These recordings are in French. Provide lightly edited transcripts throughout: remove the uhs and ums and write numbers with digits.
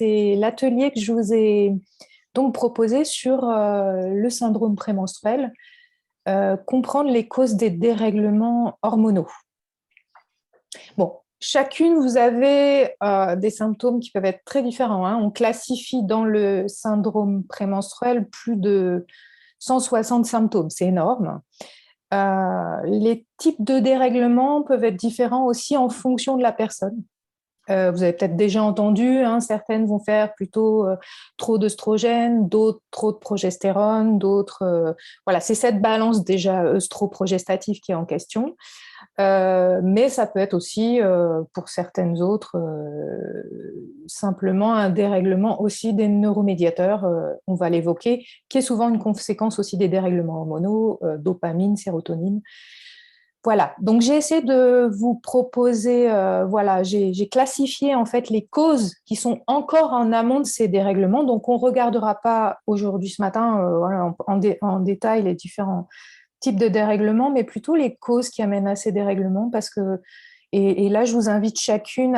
c'est l'atelier que je vous ai donc proposé sur le syndrome prémenstruel, comprendre les causes des dérèglements hormonaux. Bon, chacune, vous avez des symptômes qui peuvent être très différents, hein. On classifie dans le syndrome prémenstruel plus de 160 symptômes, c'est énorme. Les types de dérèglements peuvent être différents aussi en fonction de la personne. Vous avez peut-être déjà entendu, hein, certaines vont faire plutôt trop d'œstrogène, d'autres trop de progestérone, d'autres... voilà, c'est cette balance déjà œstro-progestative qui est en question. Mais ça peut être aussi, pour certaines autres, simplement un dérèglement aussi des neuromédiateurs, on va l'évoquer, qui est souvent une conséquence aussi des dérèglements hormonaux, dopamine, sérotonine. Voilà, donc j'ai essayé de vous proposer, voilà, j'ai classifié en fait les causes qui sont encore en amont de ces dérèglements. Donc on ne regardera pas aujourd'hui, ce matin, voilà, en détail les différents types de dérèglements, mais plutôt les causes qui amènent à ces dérèglements, parce que, et là je vous invite chacune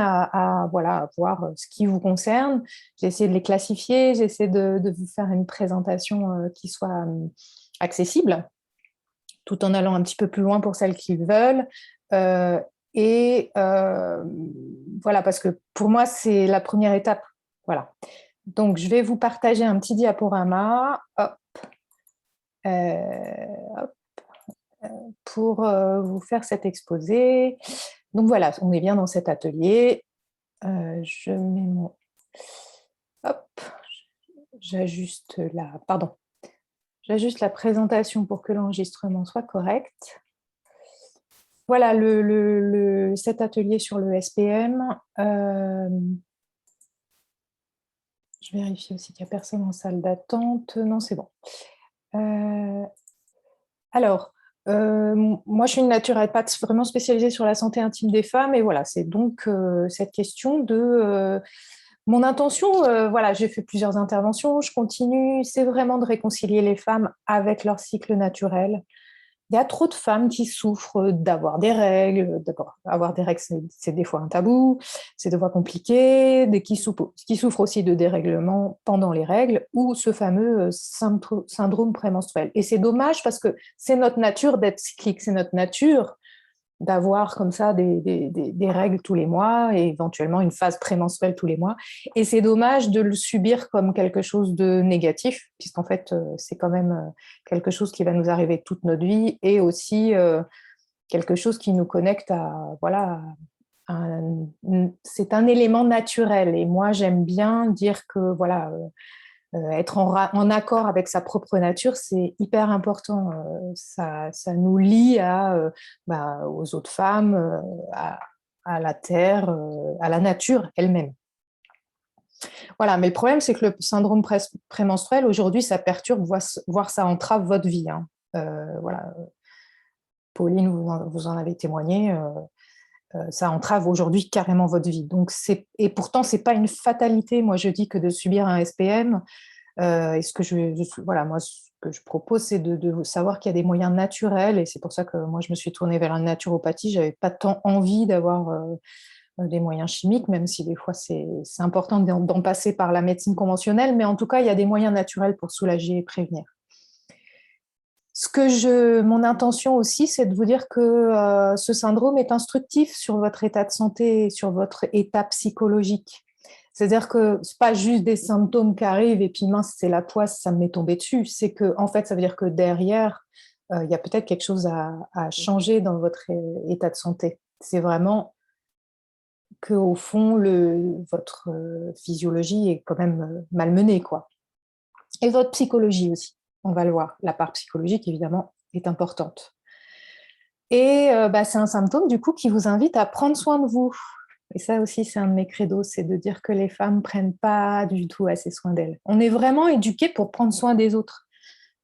voilà, à voir ce qui vous concerne. J'ai essayé de les classifier, j'ai essayé de vous faire une présentation qui soit accessible, tout en allant un petit peu plus loin pour celles qui veulent. Voilà, parce que pour moi, c'est la première étape. Voilà. Donc, je vais vous partager un petit diaporama. Hop. Hop. Pour vous faire cet exposé. Donc, voilà, on est bien dans cet atelier. Je mets mon... Hop. J'ajuste la présentation pour que l'enregistrement soit correct. Voilà cet atelier sur le SPM. Je vérifie aussi qu'il n'y a personne en salle d'attente. Non, c'est bon. Alors, moi, je suis une naturopathe vraiment spécialisée sur la santé intime des femmes. Et voilà, c'est donc cette question de... mon intention, voilà, j'ai fait plusieurs interventions, je continue, c'est vraiment de réconcilier les femmes avec leur cycle naturel. Il y a trop de femmes qui souffrent d'avoir des règles. Avoir des règles, c'est des fois un tabou, c'est des fois compliqué, qui souffrent aussi de dérèglements pendant les règles ou ce fameux syndrome prémenstruel. Et c'est dommage parce que c'est notre nature d'être cyclique, c'est notre nature d'avoir comme ça des règles tous les mois et éventuellement une phase prémenstruelle tous les mois. Et c'est dommage de le subir comme quelque chose de négatif, puisqu'en fait, c'est quand même quelque chose qui va nous arriver toute notre vie et aussi quelque chose qui nous connecte à... Voilà, c'est un élément naturel. Et moi, j'aime bien dire que voilà, être en accord avec sa propre nature, c'est hyper important. Ça nous lie aux autres femmes, à la terre, à la nature elle-même. Voilà, mais le problème, c'est que le syndrome prémenstruel, aujourd'hui, ça perturbe, voire ça entrave votre vie, hein. Voilà. Pauline, vous en avez témoigné. Ça entrave aujourd'hui carrément votre vie. Donc et pourtant, c'est pas une fatalité. Moi, je dis que de subir un SPM, et voilà, moi, ce que je propose, c'est de savoir qu'il y a des moyens naturels, et c'est pour ça que moi, je me suis tournée vers la naturopathie. Je n'avais pas tant envie d'avoir des moyens chimiques, même si des fois, c'est important d'en passer par la médecine conventionnelle, mais en tout cas, il y a des moyens naturels pour soulager et prévenir. Mon intention aussi, c'est de vous dire que ce syndrome est instructif sur votre état de santé, sur votre état psychologique. C'est-à-dire que ce n'est pas juste des symptômes qui arrivent et puis mince, c'est la poisse, ça me m'est tombé dessus. C'est que, en fait, ça veut dire que derrière, il y a peut-être quelque chose à changer dans votre état de santé. C'est vraiment qu'au fond, votre physiologie est quand même malmenée, quoi. Et votre psychologie aussi, on va le voir. La part psychologique, évidemment, est importante. Et c'est un symptôme, du coup, qui vous invite à prendre soin de vous. Et ça aussi, c'est un de mes credos, c'est de dire que les femmes ne prennent pas du tout assez soin d'elles. On est vraiment éduqués pour prendre soin des autres.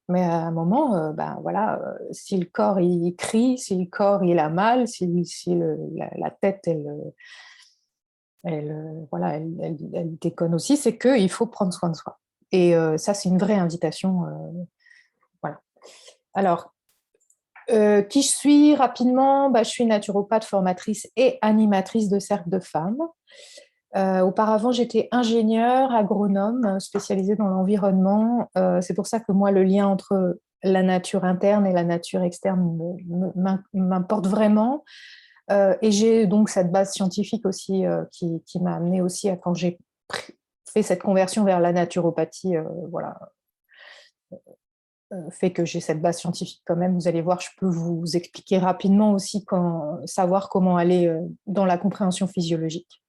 Mais à un moment, voilà, si le corps il crie, si le corps il a mal, si la tête voilà, elle déconne aussi, c'est qu'il faut prendre soin de soi. Et ça, c'est une vraie invitation. Voilà. Alors, qui je suis rapidement, je suis naturopathe, formatrice et animatrice de cercles de femmes. Auparavant, j'étais ingénieure agronome spécialisée dans l'environnement. C'est pour ça que moi, le lien entre la nature interne et la nature externe m'importe vraiment. Et j'ai donc cette base scientifique aussi qui m'a amenée aussi à quand j'ai fait cette conversion vers la naturopathie, voilà, fait que j'ai cette base scientifique quand même. Vous allez voir, je peux vous expliquer rapidement aussi savoir comment aller dans la compréhension physiologique.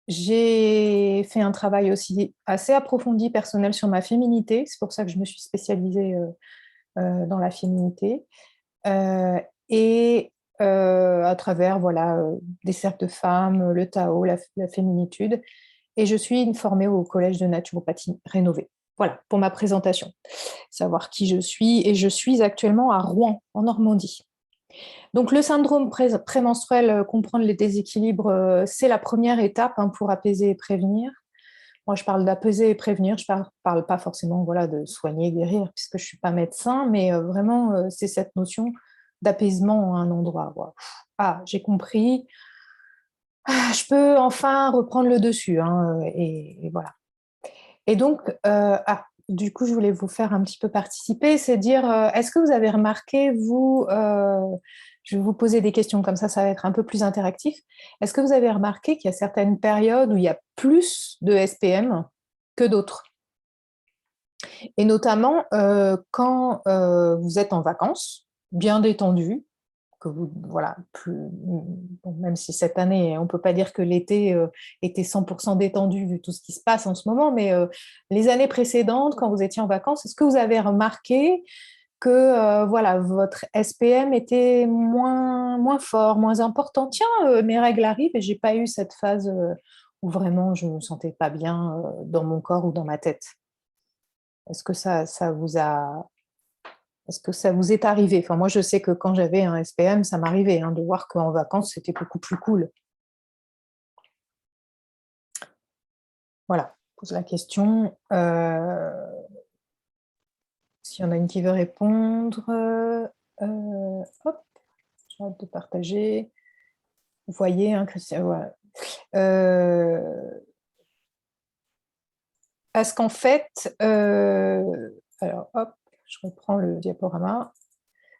J'ai fait un travail aussi assez approfondi personnel sur ma féminité. C'est pour ça que je me suis spécialisée dans la féminité. Et à travers voilà, des cercles de femmes, le Tao, la féminitude. Et je suis formée au Collège de naturopathie rénové. Voilà, pour ma présentation. Savoir qui je suis. Et je suis actuellement à Rouen, en Normandie. Donc, le syndrome prémenstruel, comprendre les déséquilibres, c'est la première étape pour apaiser et prévenir. Moi, je parle d'apaiser et prévenir. Je ne parle pas forcément voilà, de soigner, guérir, puisque je ne suis pas médecin, mais vraiment, c'est cette notion d'apaisement à un endroit. Voilà. Ah, j'ai compris. Ah, je peux enfin reprendre le dessus. Et voilà. Et donc, du coup, je voulais vous faire un petit peu participer, c'est dire, est-ce que vous avez remarqué, vous, je vais vous poser des questions comme ça va être un peu plus interactif. Est-ce que vous avez remarqué qu'il y a certaines périodes où il y a plus de SPM que d'autres? Et notamment quand vous êtes en vacances, bien détendu, que vous, voilà, bon, même si cette année, on ne peut pas dire que l'été était 100% détendu vu tout ce qui se passe en ce moment, mais les années précédentes, quand vous étiez en vacances, est-ce que vous avez remarqué que voilà, votre SPM était moins fort, moins important? Tiens, mes règles arrivent et je n'ai pas eu cette phase où vraiment je ne me sentais pas bien dans mon corps ou dans ma tête. Est-ce que est-ce que ça vous est arrivé? Enfin, moi, je sais que quand j'avais un SPM, ça m'arrivait de voir qu'en vacances, c'était beaucoup plus cool. Voilà, je pose la question. S'il y en a une qui veut répondre, hop, j'ai hâte de partager. Vous voyez, Christian, voilà. Parce qu'en fait, alors hop, je reprends le diaporama.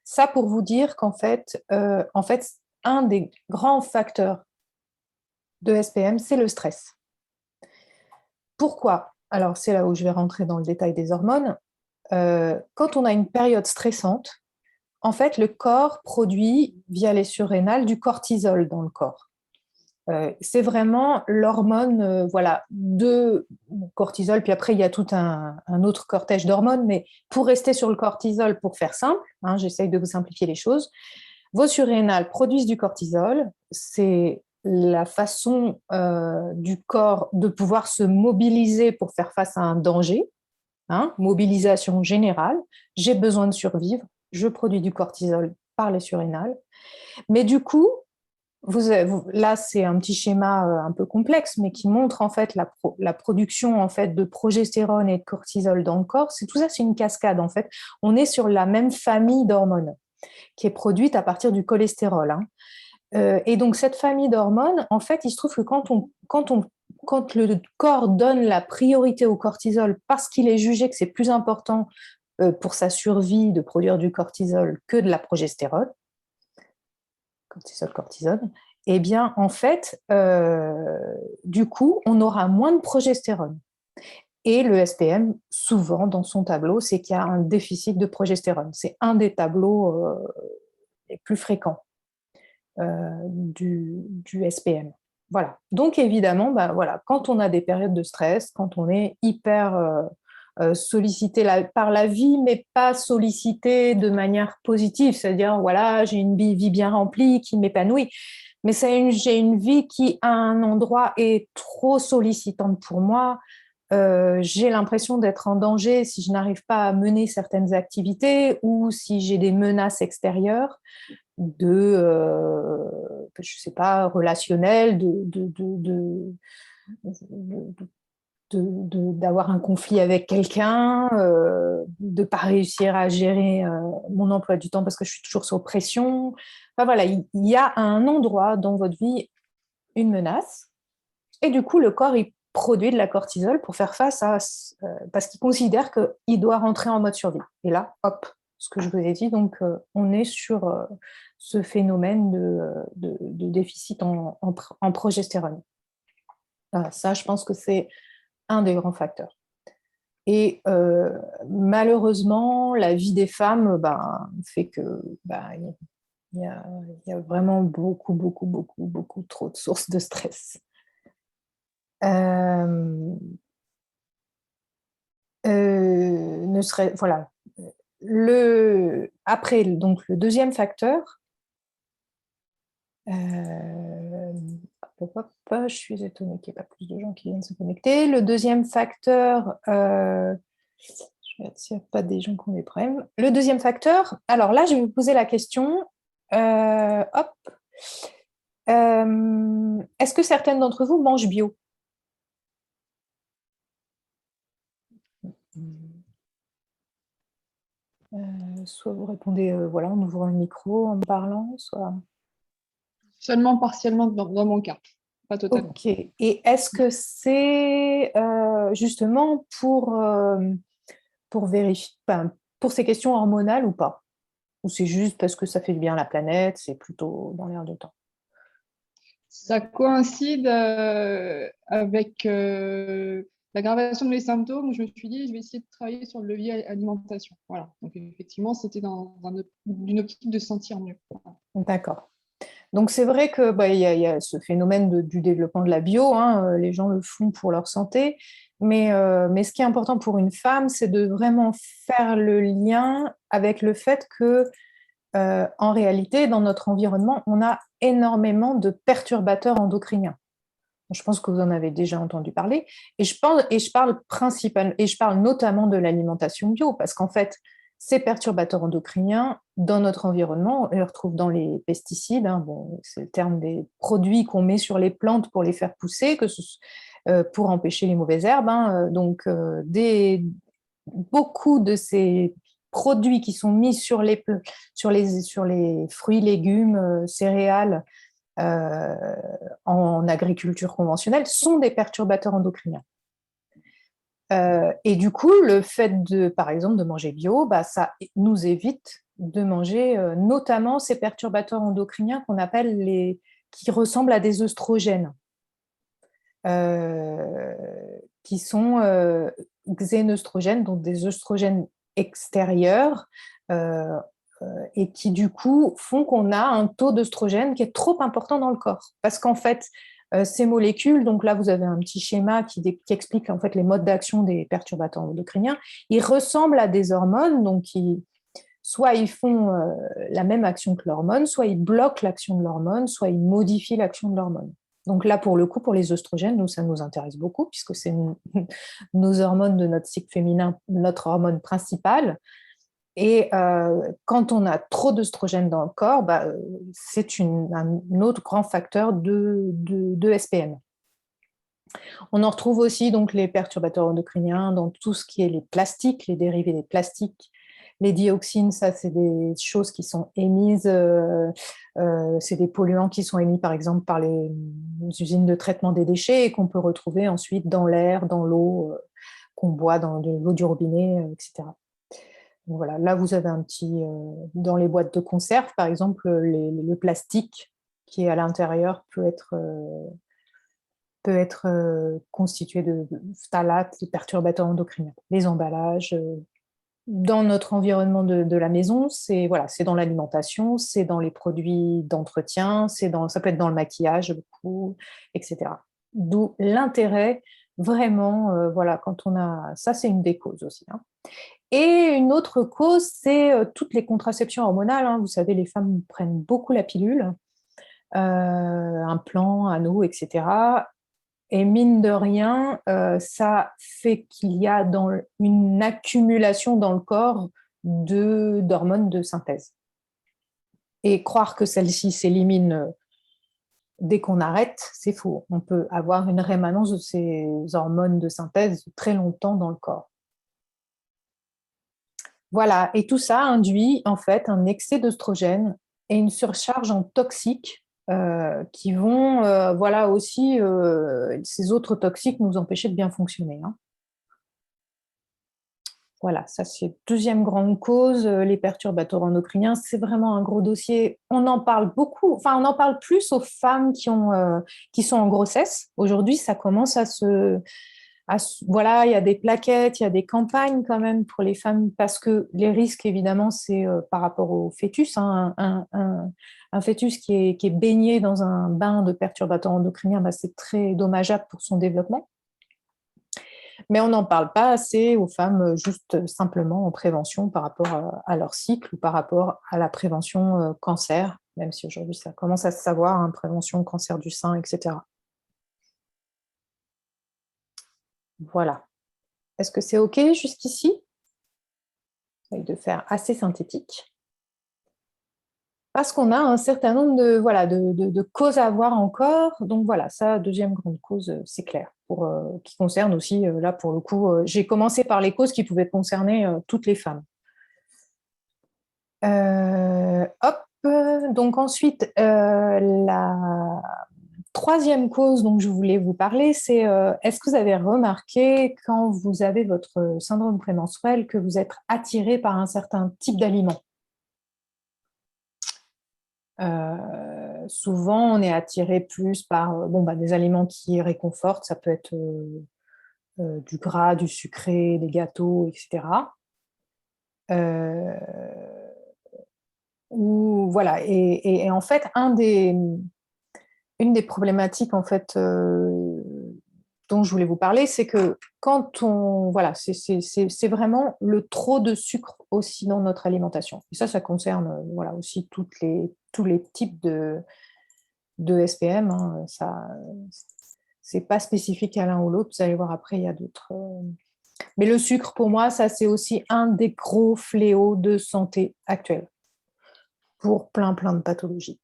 Ça pour vous dire qu'en fait, un des grands facteurs de SPM, c'est le stress. Pourquoi? Alors, c'est là où je vais rentrer dans le détail des hormones. Quand on a une période stressante, en fait, le corps produit, via les surrénales, du cortisol dans le corps. C'est vraiment l'hormone voilà, de cortisol, puis après, il y a tout un autre cortège d'hormones, mais pour rester sur le cortisol, pour faire simple, j'essaye de vous simplifier les choses, vos surrénales produisent du cortisol, c'est la façon du corps de pouvoir se mobiliser pour faire face à un danger, mobilisation générale, j'ai besoin de survivre, je produis du cortisol par les surrénales. Mais du coup, là, c'est un petit schéma un peu complexe, mais qui montre en fait la production en fait de progestérone et de cortisol dans le corps. Tout ça, c'est une cascade en fait. On est sur la même famille d'hormones qui est produite à partir du cholestérol. Et donc cette famille d'hormones, en fait, il se trouve que quand le corps donne la priorité au cortisol parce qu'il est jugé que c'est plus important pour sa survie de produire du cortisol que de la progestérone, cortisone, eh bien, en fait, du coup, on aura moins de progestérone. Et le SPM, souvent, dans son tableau, c'est qu'il y a un déficit de progestérone. C'est un des tableaux les plus fréquents du SPM. Voilà. Donc, évidemment, voilà, quand on a des périodes de stress, quand on est hyper sollicité par la vie, mais pas sollicité de manière positive, c'est-à-dire, voilà, j'ai une vie bien remplie qui m'épanouit, mais j'ai une vie qui, à un endroit, est trop sollicitante pour moi. J'ai l'impression d'être en danger si je n'arrive pas à mener certaines activités ou si j'ai des menaces extérieures je sais pas, relationnelles, de d'avoir un conflit avec quelqu'un, de ne pas réussir à gérer mon emploi du temps parce que je suis toujours sous pression. Enfin, voilà, il y a un endroit dans votre vie une menace et du coup, le corps, il produit de la cortisol pour faire face à... parce qu'il considère qu'il doit rentrer en mode survie. Et là, hop, ce que je vous ai dit, donc on est sur ce phénomène de déficit en progestérone. Voilà, ça, je pense que c'est un des grands facteurs. Et malheureusement, la vie des femmes fait que il y a vraiment beaucoup trop de sources de stress. Voilà. Après, donc, le deuxième facteur, je suis étonnée qu'il n'y ait pas plus de gens qui viennent se connecter. Le deuxième facteur, je regarde s'il n'y a pas des gens qui ont des problèmes. Le deuxième facteur, alors là, je vais vous poser la question. Hop. Est-ce que certaines d'entre vous mangent bio? Soit vous répondez voilà, en ouvrant le micro, en me parlant, soit... Seulement partiellement dans mon cas, pas totalement. Ok. Et est-ce que c'est justement pour vérifier, pour ces questions hormonales ou pas? Ou c'est juste parce que ça fait du bien à la planète, c'est plutôt dans l'air de temps? Ça coïncide avec l'aggravation de mes symptômes où je me suis dit, je vais essayer de travailler sur le levier alimentation. Voilà. Donc, effectivement, c'était dans une optique de se sentir mieux. Voilà. D'accord. Donc, c'est vrai que il y a ce phénomène du développement de la bio, hein, les gens le font pour leur santé, mais ce qui est important pour une femme, c'est de vraiment faire le lien avec le fait que, en réalité, dans notre environnement, on a énormément de perturbateurs endocriniens. Je pense que vous en avez déjà entendu parler. Et je parle notamment de l'alimentation bio, parce qu'en fait, ces perturbateurs endocriniens, dans notre environnement, on les retrouve dans les pesticides, hein, bon, c'est le terme des produits qu'on met sur les plantes pour les faire pousser, pour empêcher les mauvaises herbes. Hein, beaucoup de ces produits qui sont mis sur les fruits, légumes, céréales, en agriculture conventionnelle sont des perturbateurs endocriniens. Et du coup, le fait par exemple, de manger bio, ça nous évite de manger notamment ces perturbateurs endocriniens qui ressemblent à des œstrogènes, qui sont xénoestrogènes, donc des œstrogènes extérieurs, et qui du coup font qu'on a un taux d'œstrogène qui est trop important dans le corps. Parce qu'en fait, ces molécules, donc là vous avez un petit schéma qui explique en fait les modes d'action des perturbateurs endocriniens, ils ressemblent à des hormones, donc soit ils font la même action que l'hormone, soit ils bloquent l'action de l'hormone, soit ils modifient l'action de l'hormone. Donc là, pour le coup, pour les œstrogènes, nous, ça nous intéresse beaucoup, puisque c'est nos hormones de notre cycle féminin, notre hormone principale. Et quand on a trop d'œstrogènes dans le corps, c'est un autre grand facteur de SPM. On en retrouve aussi donc les perturbateurs endocriniens dans tout ce qui est les plastiques, les dérivés des plastiques. Les dioxines, ça, c'est des choses qui sont émises, c'est des polluants qui sont émis par exemple par les usines de traitement des déchets et qu'on peut retrouver ensuite dans l'air, dans l'eau qu'on boit, dans l'eau du robinet, etc. Donc voilà, là vous avez un petit, dans les boîtes de conserve par exemple, le plastique qui est à l'intérieur peut être constitué de phtalates, de perturbateurs endocriniens. Les emballages, dans notre environnement de la maison, c'est dans l'alimentation, c'est dans les produits d'entretien, ça peut être dans le maquillage beaucoup, etc. D'où l'intérêt vraiment, quand on a ça, c'est une des causes aussi. Hein. Et une autre cause, c'est toutes les contraceptions hormonales. Hein. Vous savez, les femmes prennent beaucoup la pilule, implants, anneaux, etc. Et mine de rien, ça fait qu'il y a une accumulation dans le corps d'hormones de synthèse. Et croire que celles-ci s'éliminent dès qu'on arrête, c'est faux. On peut avoir une rémanence de ces hormones de synthèse très longtemps dans le corps. Voilà, et tout ça induit en fait un excès d'œstrogène et une surcharge en toxiques qui vont, voilà aussi, ces autres toxiques nous empêcher de bien fonctionner. Hein. Voilà, ça c'est deuxième grande cause, les perturbateurs endocriniens, c'est vraiment un gros dossier. On en parle beaucoup, enfin on en parle plus aux femmes qui sont en grossesse. Aujourd'hui, ça commence voilà, il y a des plaquettes, il y a des campagnes quand même pour les femmes parce que les risques, évidemment, c'est par rapport au fœtus. Hein, un fœtus qui est baigné dans un bain de perturbateurs endocriniens, bah, c'est très dommageable pour son développement. Mais on n'en parle pas assez aux femmes juste simplement en prévention par rapport à leur cycle ou par rapport à la prévention cancer, même si aujourd'hui ça commence à se savoir, hein, prévention cancer du sein, etc. Voilà. Est-ce que c'est OK jusqu'ici? J'essaie de faire assez synthétique. Parce qu'on a un certain nombre de causes à voir encore. Donc voilà, ça, deuxième grande cause, c'est clair, qui concerne aussi, là pour le coup, j'ai commencé par les causes qui pouvaient concerner toutes les femmes. Hop, donc ensuite, la troisième cause dont je voulais vous parler, c'est est-ce que vous avez remarqué quand vous avez votre syndrome prémenstruel que vous êtes attiré par un certain type d'aliment? Souvent, on est attiré plus par des aliments qui réconfortent, ça peut être du gras, du sucré, des gâteaux, etc. Euh, ou voilà, et en fait, une des problématiques en fait dont je voulais vous parler, c'est que quand voilà, c'est vraiment le trop de sucre aussi dans notre alimentation. Et ça concerne voilà aussi tous les types de SPM. Hein, ça, c'est pas spécifique à l'un ou l'autre. Vous allez voir après, il y a d'autres. Mais le sucre, pour moi, ça c'est aussi un des gros fléaux de santé actuelle pour plein de pathologies.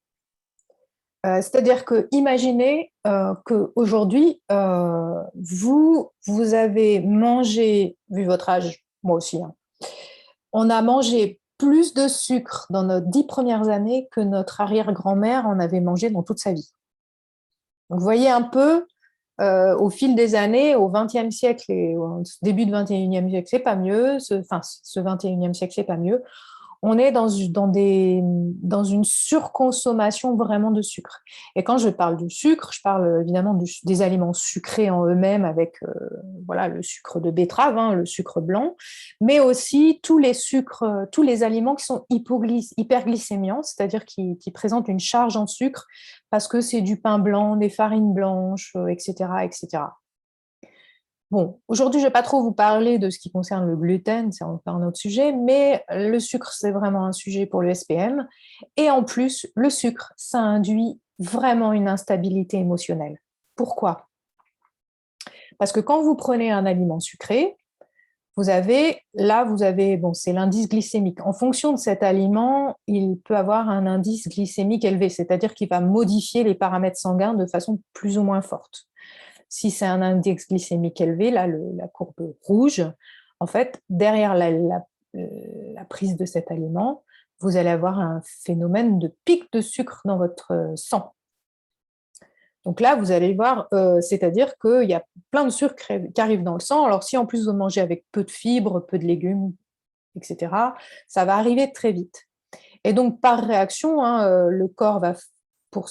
C'est-à-dire que imaginez qu'aujourd'hui, vous avez mangé, vu votre âge, moi aussi, hein, on a mangé plus de sucre dans nos 10 premières années que notre arrière-grand-mère en avait mangé dans toute sa vie. Donc, vous voyez un peu, au fil des années, au XXe siècle et au début du XXIe siècle, c'est pas mieux. Ce XXIe siècle, c'est pas mieux. On est dans une surconsommation vraiment de sucre. Et quand je parle du sucre, je parle évidemment des aliments sucrés en eux-mêmes avec voilà, le sucre de betterave, hein, le sucre blanc, mais aussi tous les sucres, tous les aliments qui sont hyperglycémiants, c'est-à-dire qui présentent une charge en sucre parce que c'est du pain blanc, des farines blanches, etc., etc. Bon, aujourd'hui, je ne vais pas trop vous parler de ce qui concerne le gluten, c'est encore un autre sujet, mais le sucre, c'est vraiment un sujet pour le SPM. Et en plus, le sucre, ça induit vraiment une instabilité émotionnelle. Pourquoi? Parce que quand vous prenez un aliment sucré, c'est l'indice glycémique. En fonction de cet aliment, il peut avoir un indice glycémique élevé, c'est-à-dire qu'il va modifier les paramètres sanguins de façon plus ou moins forte. Si c'est un index glycémique élevé, là, la courbe rouge, en fait, derrière la prise de cet aliment, vous allez avoir un phénomène de pic de sucre dans votre sang. Donc là, vous allez voir, c'est-à-dire qu'il y a plein de sucre qui arrive dans le sang. Alors si en plus vous mangez avec peu de fibres, peu de légumes, etc., ça va arriver très vite. Et donc par réaction, hein, le corps va, pour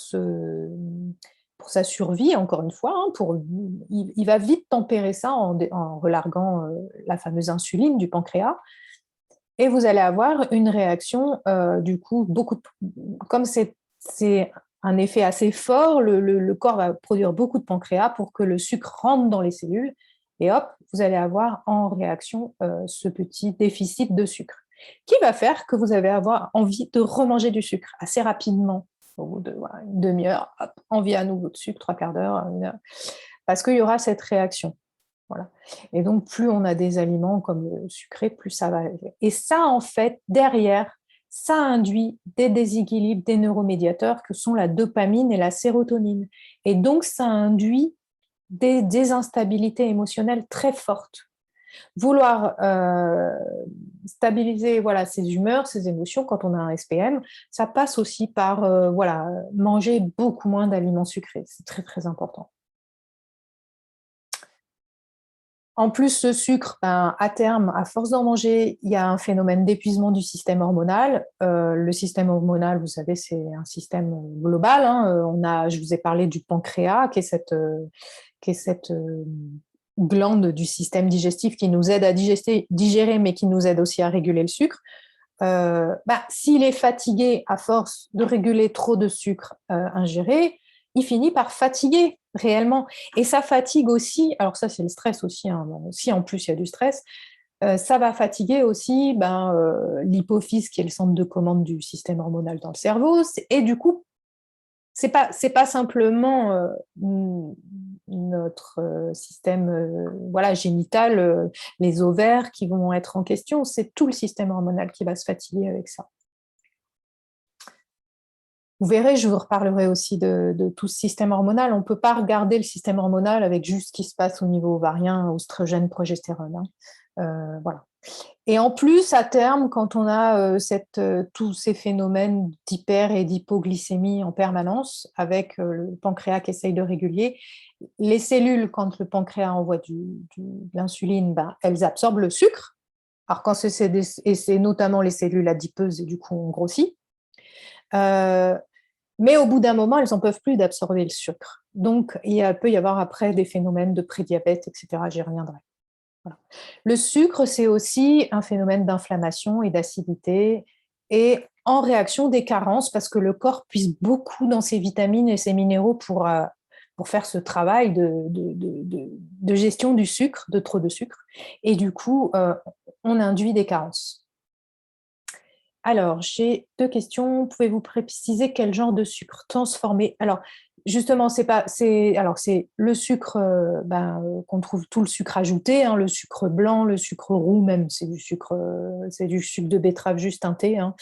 sa survie, encore une fois, hein, il va vite tempérer ça en relarguant la fameuse insuline du pancréas. Et vous allez avoir une réaction, du coup, comme c'est un effet assez fort, le corps va produire beaucoup de pancréas pour que le sucre rentre dans les cellules. Et hop, vous allez avoir en réaction ce petit déficit de sucre qui va faire que vous allez avoir envie de remanger du sucre assez rapidement. Au bout de une demi-heure, hop, envie à nouveau de sucre, 3/4 d'heure, 1 heure, parce qu'il y aura cette réaction. Voilà. Et donc, plus on a des aliments comme le sucré, plus ça va arriver. Et ça, en fait, derrière, ça induit des déséquilibres des neuromédiateurs que sont la dopamine et la sérotonine. Et donc, ça induit des instabilités émotionnelles très fortes. Vouloir stabiliser voilà, ses humeurs, ses émotions quand on a un SPM, ça passe aussi par voilà, manger beaucoup moins d'aliments sucrés. C'est très, très important. En plus, ce sucre, ben, à terme, à force d'en manger, il y a un phénomène d'épuisement du système hormonal. Le système hormonal, vous savez, c'est un système global. Hein. Je vous ai parlé du pancréas, qui est cette glande du système digestif qui nous aide à digérer, mais qui nous aide aussi à réguler le sucre. S'il est fatigué à force de réguler trop de sucre ingéré, il finit par fatiguer réellement. Et ça fatigue aussi, alors ça c'est le stress aussi, hein, si en plus il y a du stress, ça va fatiguer aussi l'hypophyse qui est le centre de commande du système hormonal dans le cerveau. Et du coup, c'est pas simplement notre système voilà, génital, les ovaires qui vont être en question, c'est tout le système hormonal qui va se fatiguer avec ça. Vous verrez, je vous reparlerai aussi de tout ce système hormonal. On ne peut pas regarder le système hormonal avec juste ce qui se passe au niveau ovarien, oestrogène, progestérone. Hein. Voilà. Et en plus, à terme, quand on a tous ces phénomènes d'hyper et d'hypoglycémie en permanence, avec le pancréas qui essaye de réguler, les cellules, quand le pancréas envoie de l'insuline, elles absorbent le sucre. Alors, quand et c'est notamment les cellules adipeuses, et du coup, on grossit. Mais au bout d'un moment, elles n'en peuvent plus d'absorber le sucre. Donc, peut y avoir après des phénomènes de prédiabète, etc. J'y reviendrai. Voilà. Le sucre, c'est aussi un phénomène d'inflammation et d'acidité, et en réaction des carences, parce que le corps puise beaucoup dans ses vitamines et ses minéraux pour faire ce travail de gestion du sucre, de trop de sucre, et du coup, on induit des carences. Alors, j'ai deux questions. Pouvez-vous préciser quel genre de sucre transformé? Alors, justement, c'est le sucre qu'on trouve tout le sucre ajouté, hein, le sucre blanc, le sucre roux, même c'est du sucre de betterave juste teinté. Hein.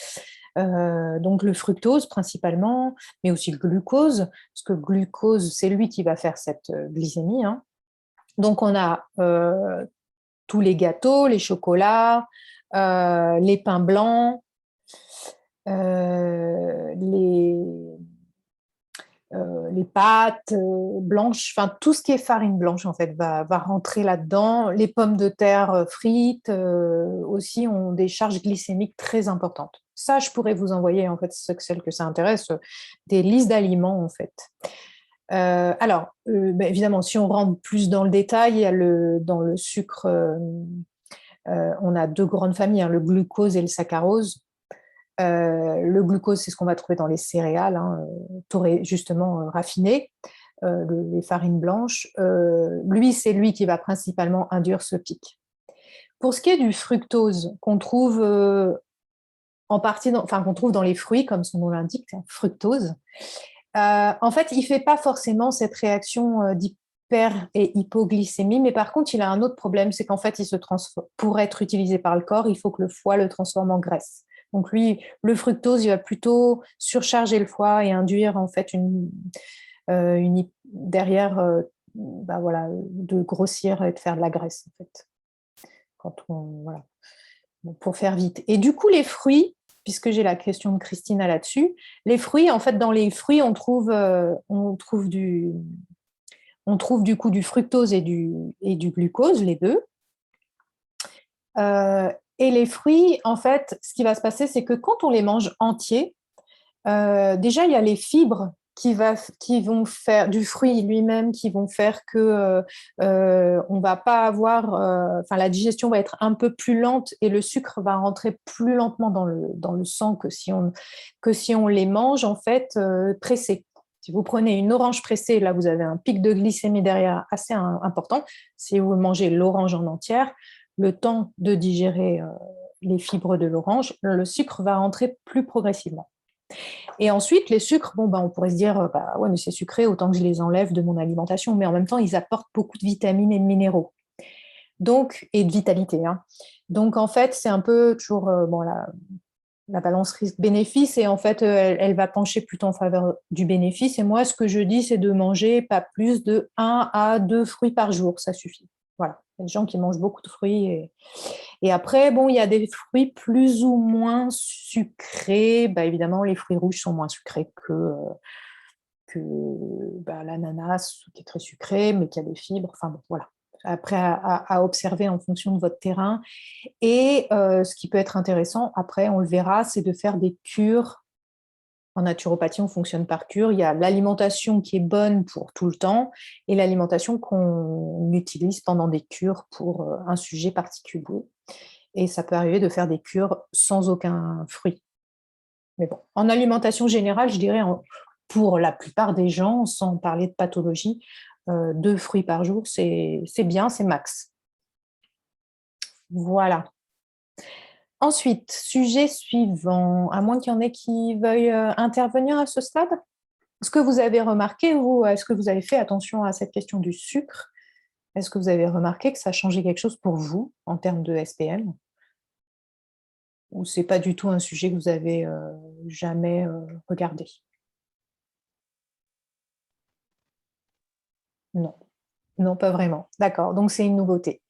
Donc le fructose principalement, mais aussi le glucose, parce que le glucose, c'est lui qui va faire cette glycémie. Hein. Donc on a tous les gâteaux, les chocolats, les pains blancs. Les pâtes blanches, enfin tout ce qui est farine blanche en fait va rentrer là-dedans. Les pommes de terre frites aussi ont des charges glycémiques très importantes. Ça, je pourrais vous envoyer en fait celles que ça intéresse, des listes d'aliments en fait. Alors, évidemment, si on rentre plus dans le détail, il y a dans le sucre, on a deux grandes familles, hein, le glucose et le saccharose. Le glucose, c'est ce qu'on va trouver dans les céréales, hein, justement raffinées, les farines blanches. Lui, c'est lui qui va principalement induire ce pic. Pour ce qui est du fructose, qu'on trouve qu'on trouve dans les fruits, comme son nom l'indique, fructose, en fait, il ne fait pas forcément cette réaction d'hyper et hypoglycémie, mais par contre, il a un autre problème, c'est qu'en fait, pour être utilisé par le corps, il faut que le foie le transforme en graisse. Donc lui, le fructose, il va plutôt surcharger le foie et induire en fait derrière, de grossir et de faire de la graisse en fait. Voilà, pour faire vite. Et du coup, les fruits, puisque j'ai la question de Christina là-dessus, les fruits, en fait, dans les fruits, on trouve du coup du fructose et du glucose, les deux. Et les fruits, en fait, ce qui va se passer, c'est que quand on les mange entiers, déjà, il y a les fibres qui vont faire du fruit lui-même, qui vont faire que on va pas avoir, la digestion va être un peu plus lente et le sucre va rentrer plus lentement dans le sang que si on les mange en fait pressés. Si vous prenez une orange pressée, là vous avez un pic de glycémie derrière assez important. Si vous mangez l'orange en entière, le temps de digérer les fibres de l'orange, le sucre va rentrer plus progressivement. Et ensuite, les sucres, on pourrait se dire, ouais, mais c'est sucré, autant que je les enlève de mon alimentation. Mais en même temps, ils apportent beaucoup de vitamines et de minéraux. Donc, et de vitalité. Hein. Donc, en fait, c'est un peu toujours la balance risque-bénéfice, et en fait, elle va pencher plutôt en faveur du bénéfice. Et moi, ce que je dis, c'est de manger pas plus de 1 à 2 fruits par jour, ça suffit. Voilà, il y a des gens qui mangent beaucoup de fruits. Et après, bon, il y a des fruits plus ou moins sucrés. Bah, évidemment, les fruits rouges sont moins sucrés que l'ananas, qui est très sucré, mais qui a des fibres. Enfin bon, voilà. Après, à observer en fonction de votre terrain. Et ce qui peut être intéressant, après, on le verra, c'est de faire des cures. En naturopathie, on fonctionne par cure. Il y a l'alimentation qui est bonne pour tout le temps et l'alimentation qu'on utilise pendant des cures pour un sujet particulier. Et ça peut arriver de faire des cures sans aucun fruit. Mais bon, en alimentation générale, je dirais pour la plupart des gens, sans parler de pathologie, 2 fruits par jour, c'est bien, c'est max. Voilà. Ensuite, sujet suivant, à moins qu'il y en ait qui veuillent intervenir à ce stade. Est-ce que vous avez remarqué, ou est-ce que vous avez fait attention à cette question du sucre? Est-ce que vous avez remarqué que ça a changé quelque chose pour vous en termes de SPM? Ou c'est pas du tout un sujet que vous avez jamais regardé? Non. Non, pas vraiment. D'accord, donc c'est une nouveauté.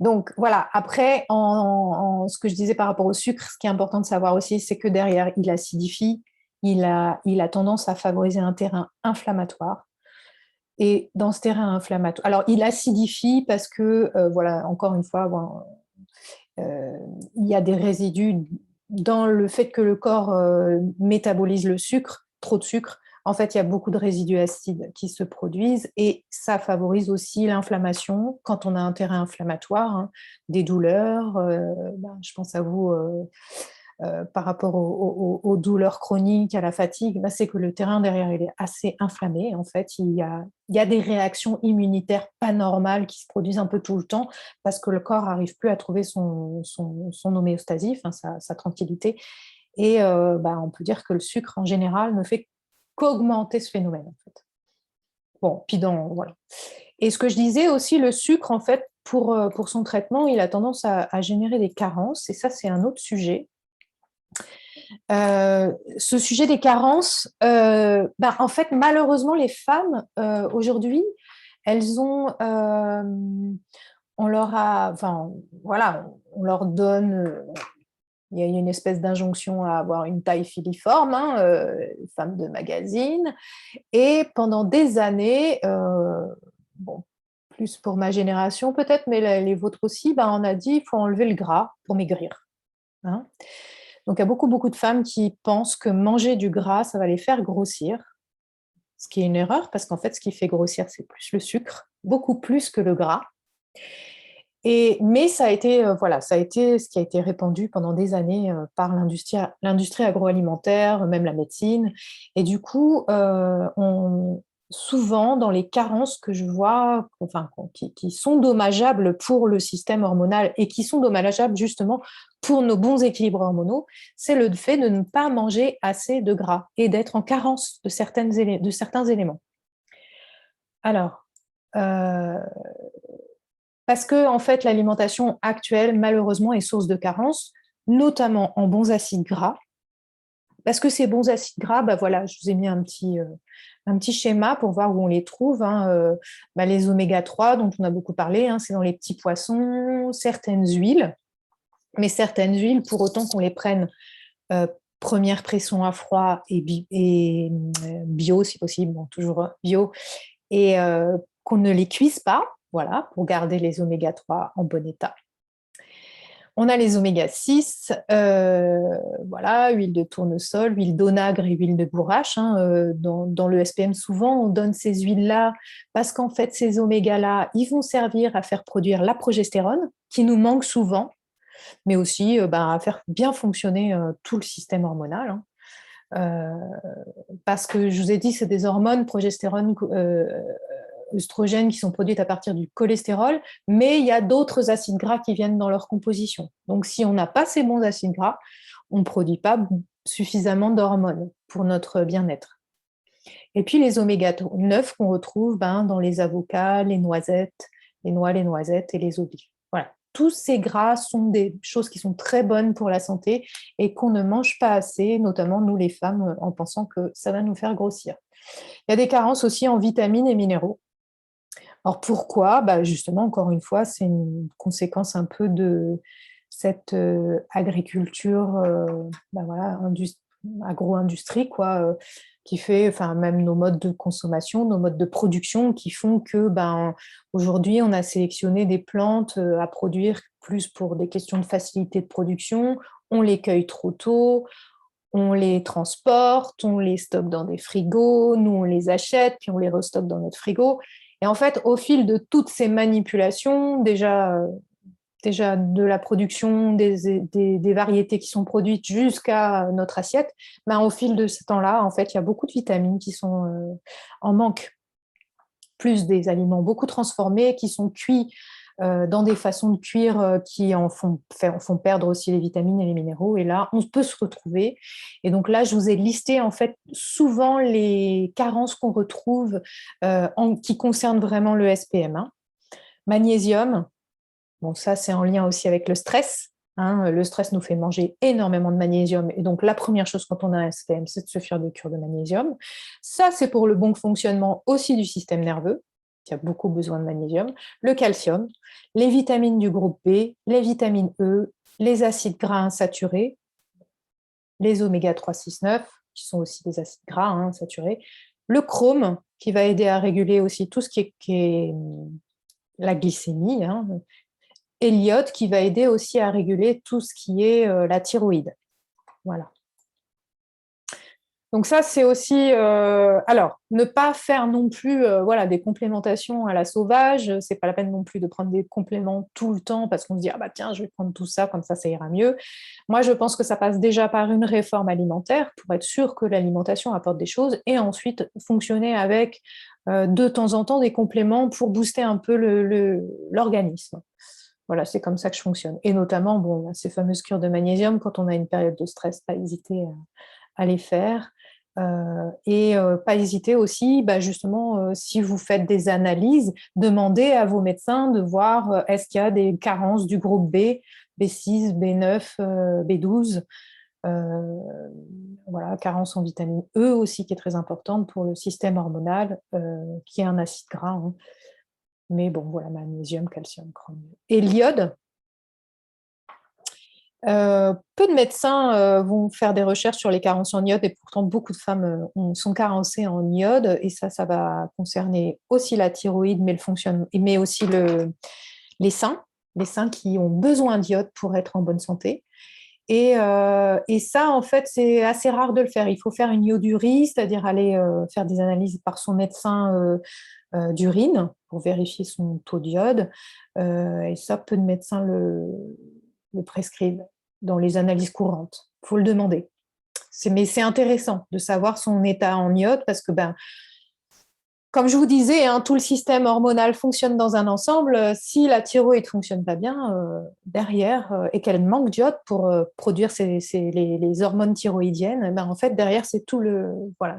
Donc voilà, après, ce que je disais par rapport au sucre, ce qui est important de savoir aussi, c'est que derrière, il acidifie, il a tendance à favoriser un terrain inflammatoire. Et dans ce terrain inflammatoire, alors il acidifie parce que, voilà, encore une fois, bon, il y a des résidus dans le fait que le corps métabolise le sucre, trop de sucre. En fait, il y a beaucoup de résidus acides qui se produisent et ça favorise aussi l'inflammation quand on a un terrain inflammatoire, hein, des douleurs. Je pense à vous par rapport aux douleurs chroniques, à la fatigue. Là, c'est que le terrain derrière, il est assez inflammé. En fait, il y a des réactions immunitaires pas normales qui se produisent un peu tout le temps parce que le corps n'arrive plus à trouver son homéostasie, enfin, sa tranquillité. Et on peut dire que le sucre, en général, ne fait qu'augmenter ce phénomène, en fait. Bon, puis voilà. Et ce que je disais aussi, le sucre, en fait, pour son traitement, il a tendance à générer des carences. Et ça, c'est un autre sujet. Ce sujet des carences, en fait, malheureusement, les femmes, aujourd'hui, elles ont... on leur a... Enfin, voilà, on leur donne... il y a une espèce d'injonction à avoir une taille filiforme, hein, femme de magazine. Et pendant des années, bon, plus pour ma génération peut-être, mais les vôtres aussi, on a dit qu'il faut enlever le gras pour maigrir. Hein. Donc, il y a beaucoup, beaucoup de femmes qui pensent que manger du gras, ça va les faire grossir, ce qui est une erreur, parce qu'en fait, ce qui fait grossir, c'est plus le sucre, beaucoup plus que le gras. Mais ça a été ce qui a été répandu pendant des années par l'industrie agroalimentaire, même la médecine. Et du coup, souvent dans les carences que je vois, enfin, qui sont dommageables pour le système hormonal et qui sont dommageables justement pour nos bons équilibres hormonaux, c'est le fait de ne pas manger assez de gras et d'être en carence de certains éléments. Alors, parce que en fait, l'alimentation actuelle, malheureusement, est source de carences, notamment en bons acides gras. Parce que ces bons acides gras, voilà, je vous ai mis un petit schéma pour voir où on les trouve. Hein. Les oméga-3, dont on a beaucoup parlé, hein, c'est dans les petits poissons, certaines huiles, mais certaines huiles, pour autant qu'on les prenne première pression à froid et bio, si possible, bon, toujours bio, et qu'on ne les cuise pas, voilà, pour garder les oméga-3 en bon état. On a les oméga-6, voilà, huile de tournesol, huile d'onagre et huile de bourrache. Hein, dans le SPM, souvent, on donne ces huiles-là parce qu'en fait, ces omégas-là, ils vont servir à faire produire la progestérone, qui nous manque souvent, mais aussi à faire bien fonctionner tout le système hormonal. Hein. Parce que je vous ai dit, c'est des hormones, progestérone, œstrogènes qui sont produites à partir du cholestérol, mais il y a d'autres acides gras qui viennent dans leur composition. Donc, si on n'a pas ces bons acides gras, on ne produit pas suffisamment d'hormones pour notre bien-être. Et puis, les oméga-9 qu'on retrouve dans les avocats, les noisettes, les noix, les noisettes et les olives. Voilà. tous ces gras sont des choses qui sont très bonnes pour la santé et qu'on ne mange pas assez, notamment nous les femmes, en pensant que ça va nous faire grossir. Il y a des carences aussi en vitamines et minéraux. Alors pourquoi? Justement, encore une fois, c'est une conséquence un peu de cette agriculture, voilà, agro-industrie, quoi, qui fait, enfin, même nos modes de consommation, nos modes de production, qui font que aujourd'hui, on a sélectionné des plantes à produire plus pour des questions de facilité de production, on les cueille trop tôt, on les transporte, on les stocke dans des frigos, nous on les achète, puis on les restocke dans notre frigo. Et en fait, au fil de toutes ces manipulations, déjà de la production des variétés qui sont produites jusqu'à notre assiette, au fil de ce temps-là, en fait, il y a beaucoup de vitamines qui sont en manque, plus des aliments beaucoup transformés, qui sont cuits dans des façons de cuire qui font perdre aussi les vitamines et les minéraux. Et là, on peut se retrouver. Et donc là, je vous ai listé en fait souvent les carences qu'on retrouve qui concernent vraiment le SPM. Magnésium, bon, ça c'est en lien aussi avec le stress. Le stress nous fait manger énormément de magnésium. Et donc, la première chose quand on a un SPM, c'est de se faire des cures de magnésium. Ça, c'est pour le bon fonctionnement aussi du système nerveux, qui a beaucoup besoin de magnésium. Le calcium, les vitamines du groupe B, les vitamines E, les acides gras insaturés, les oméga 3, 6, 9, qui sont aussi des acides gras insaturés. Le chrome, qui va aider à réguler aussi tout ce qui est la glycémie, et l'iode qui va aider aussi à réguler tout ce qui est la thyroïde. Voilà. Donc ça, c'est aussi... alors, ne pas faire non plus des complémentations à la sauvage. C'est pas la peine non plus de prendre des compléments tout le temps parce qu'on se dit « Ah tiens, je vais prendre tout ça, comme ça ira mieux ». Moi, je pense que ça passe déjà par une réforme alimentaire pour être sûr que l'alimentation apporte des choses et ensuite fonctionner avec de temps en temps des compléments pour booster un peu l'organisme. Voilà, c'est comme ça que je fonctionne. Et notamment, ces fameuses cures de magnésium, quand on a une période de stress, pas hésiter à les faire. Et pas hésiter aussi, justement, si vous faites des analyses, demandez à vos médecins de voir est-ce qu'il y a des carences du groupe B, B6, B9, B12. Voilà, carence en vitamine E aussi, qui est très importante pour le système hormonal, qui est un acide gras. Mais bon, voilà, magnésium, calcium, chromium. Et l'iode, peu de médecins vont faire des recherches sur les carences en iode et pourtant beaucoup de femmes sont carencées en iode et ça va concerner aussi la thyroïde, mais aussi les seins qui ont besoin d'iode pour être en bonne santé. Et ça, en fait, c'est assez rare de le faire. Il faut faire une iodurie, c'est-à-dire aller faire des analyses par son médecin d'urine pour vérifier son taux d'iode. Et ça, peu de médecins le prescrivent dans les analyses courantes. Il faut le demander. Mais c'est intéressant de savoir son état en iode parce que, comme je vous disais, tout le système hormonal fonctionne dans un ensemble. Si la thyroïde ne fonctionne pas bien derrière et qu'elle manque d'iode pour produire les hormones thyroïdiennes, en fait, derrière, c'est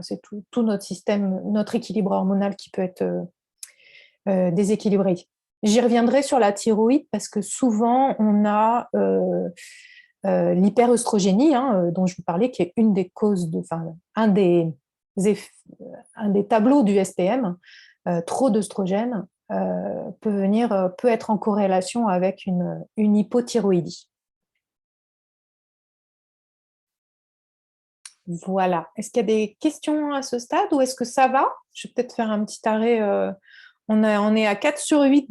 c'est tout notre système, notre équilibre hormonal qui peut être déséquilibré. J'y reviendrai sur la thyroïde parce que souvent, on a l'hyperœstrogénie, dont je vous parlais, qui est une des causes, un des tableaux du SPM. Trop d'œstrogène peut être en corrélation avec une hypothyroïdie. Voilà. Est-ce qu'il y a des questions à ce stade ou est-ce que ça va? Je vais peut-être faire un petit arrêt. On est à 4 sur 8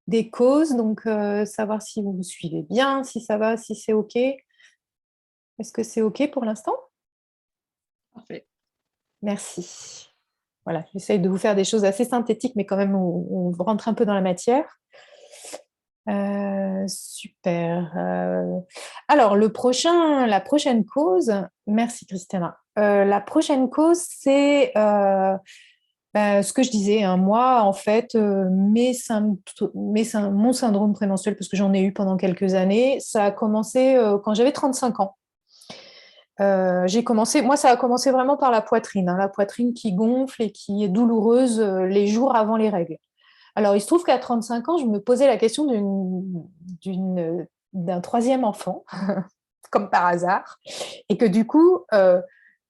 des causes, donc savoir si vous vous suivez bien, si ça va, si c'est OK. Est-ce que c'est OK pour l'instant? Parfait. Merci. Voilà, j'essaye de vous faire des choses assez synthétiques, mais quand même, on rentre un peu dans la matière. Super. Alors, la prochaine cause, merci Christina. La prochaine cause, c'est ce que je disais, moi, en fait, mon syndrome prémenstruel, parce que j'en ai eu pendant quelques années, ça a commencé quand j'avais 35 ans. Ça a commencé vraiment par la poitrine qui gonfle et qui est douloureuse les jours avant les règles. Alors, il se trouve qu'à 35 ans, je me posais la question d'un troisième enfant, comme par hasard, et que du coup,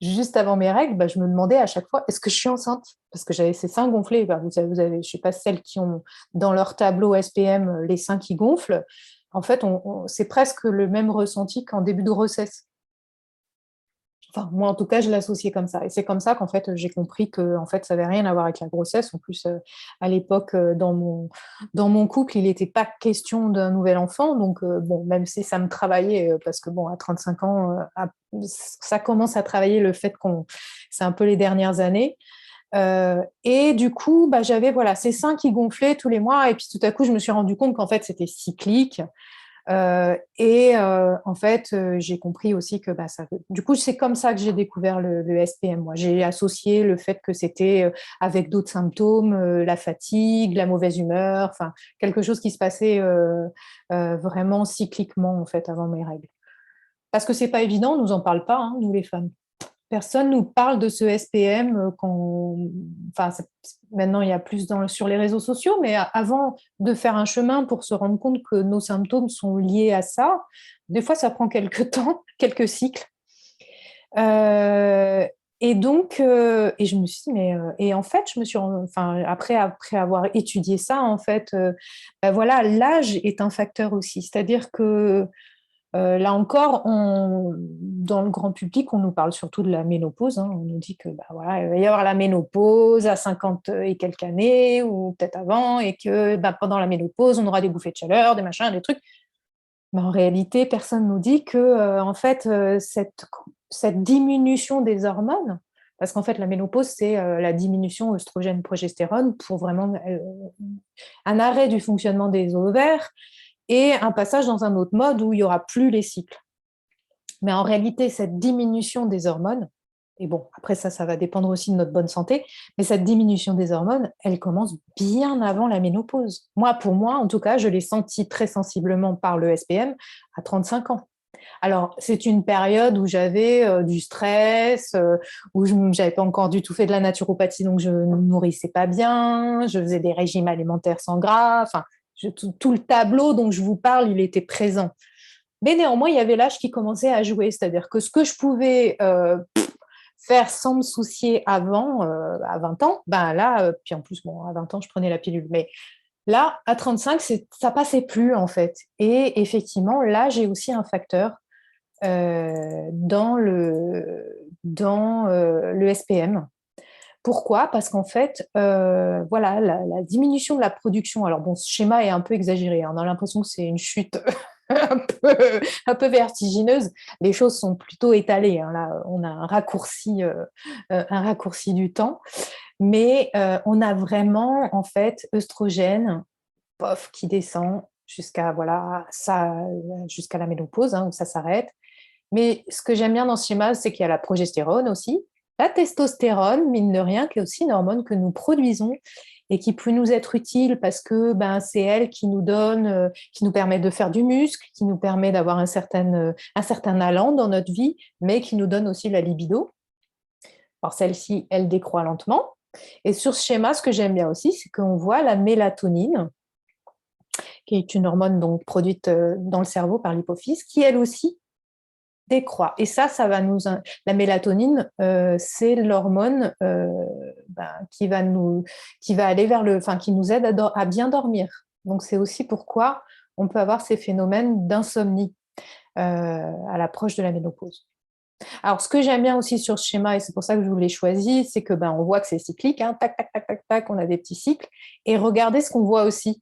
juste avant mes règles, bah, je me demandais à chaque fois, est-ce que je suis enceinte? Parce que j'avais ces seins gonflés. Bah, je ne sais pas, celles qui ont dans leur tableau SPM les seins qui gonflent. En fait, c'est presque le même ressenti qu'en début de grossesse. Enfin, moi, en tout cas, je l'associais comme ça. Et c'est comme ça qu'en fait, j'ai compris que en fait, ça n'avait rien à voir avec la grossesse. En plus, à l'époque, dans mon couple, il n'était pas question d'un nouvel enfant. Donc, bon, même si ça me travaillait, parce que bon, à 35 ans, ça commence à travailler le fait qu'on... C'est un peu les dernières années. Et du coup, bah, j'avais voilà, ces seins qui gonflaient tous les mois. Et puis tout à coup, je me suis rendu compte qu'en fait, c'était cyclique. En fait, j'ai compris aussi que bah, ça... Du coup, c'est comme ça que j'ai découvert le SPM. Moi, j'ai associé le fait que c'était avec d'autres symptômes, la fatigue, la mauvaise humeur, enfin quelque chose qui se passait vraiment cycliquement en fait avant mes règles. Parce que c'est pas évident, on nous en parle pas, hein, nous les femmes. Personne nous parle de ce SPM enfin, maintenant il y a plus sur les réseaux sociaux, mais avant de faire un chemin pour se rendre compte que nos symptômes sont liés à ça, des fois ça prend quelques temps, quelques cycles. Euh, et donc, et je me suis dit, mais et en fait, enfin, après avoir étudié ça, en fait, ben voilà, l'âge est un facteur aussi. C'est-à-dire que là encore, dans le grand public, on nous parle surtout de la ménopause, hein. On nous dit que bah, voilà, il va y avoir la ménopause à 50 et quelques années, ou peut-être avant, et que bah, pendant la ménopause, on aura des bouffées de chaleur, des machins, des trucs. Mais en réalité, personne ne nous dit que en fait, cette diminution des hormones, parce qu'en fait, la ménopause, c'est la diminution œstrogène-progestérone pour vraiment un arrêt du fonctionnement des ovaires et un passage dans un autre mode où il n'y aura plus les cycles. Mais en réalité, cette diminution des hormones, et bon, après ça va dépendre aussi de notre bonne santé, mais cette diminution des hormones, elle commence bien avant la ménopause. Pour moi, en tout cas, je l'ai senti très sensiblement par le SPM à 35 ans. Alors, c'est une période où j'avais du stress, où je n'avais pas encore du tout fait de la naturopathie, donc je ne me nourrissais pas bien, je faisais des régimes alimentaires sans gras, enfin, tout le tableau dont je vous parle, il était présent. Mais néanmoins, il y avait l'âge qui commençait à jouer, c'est-à-dire que ce que je pouvais faire sans me soucier avant, à 20 ans, ben là, puis en plus, bon, à 20 ans, je prenais la pilule, mais là, à 35, ça passait plus en fait. Et effectivement, là, j'ai aussi un facteur dans le SPM. Pourquoi? Parce qu'en fait, voilà, la diminution de la production, alors bon, ce schéma est un peu exagéré, hein, on a l'impression que c'est une chute un peu vertigineuse. Les choses sont plutôt étalées, hein, là, on a un raccourci du temps, mais on a vraiment, en fait, œstrogène, pof, qui descend voilà, jusqu'à la ménopause, hein, où ça s'arrête. Mais ce que j'aime bien dans ce schéma, c'est qu'il y a la progestérone aussi, la testostérone, mine de rien, qui est aussi une hormone que nous produisons et qui peut nous être utile parce que ben, c'est elle qui nous donne, qui nous permet de faire du muscle, qui nous permet d'avoir un certain allant dans notre vie, mais qui nous donne aussi la libido. Alors celle-ci, elle décroît lentement. Et sur ce schéma, ce que j'aime bien aussi, c'est qu'on voit la mélatonine, qui est une hormone donc produite dans le cerveau par l'hypophyse, qui elle aussi décroît. Et ça va nous... La mélatonine, c'est l'hormone qui va aller vers enfin, qui nous aide à bien dormir. Donc, c'est aussi pourquoi on peut avoir ces phénomènes d'insomnie à l'approche de la ménopause. Alors, ce que j'aime bien aussi sur ce schéma, et c'est pour ça que je vous l'ai choisi, c'est que on voit que c'est cyclique, hein, tac, tac, tac, tac, tac, on a des petits cycles. Et regardez ce qu'on voit aussi.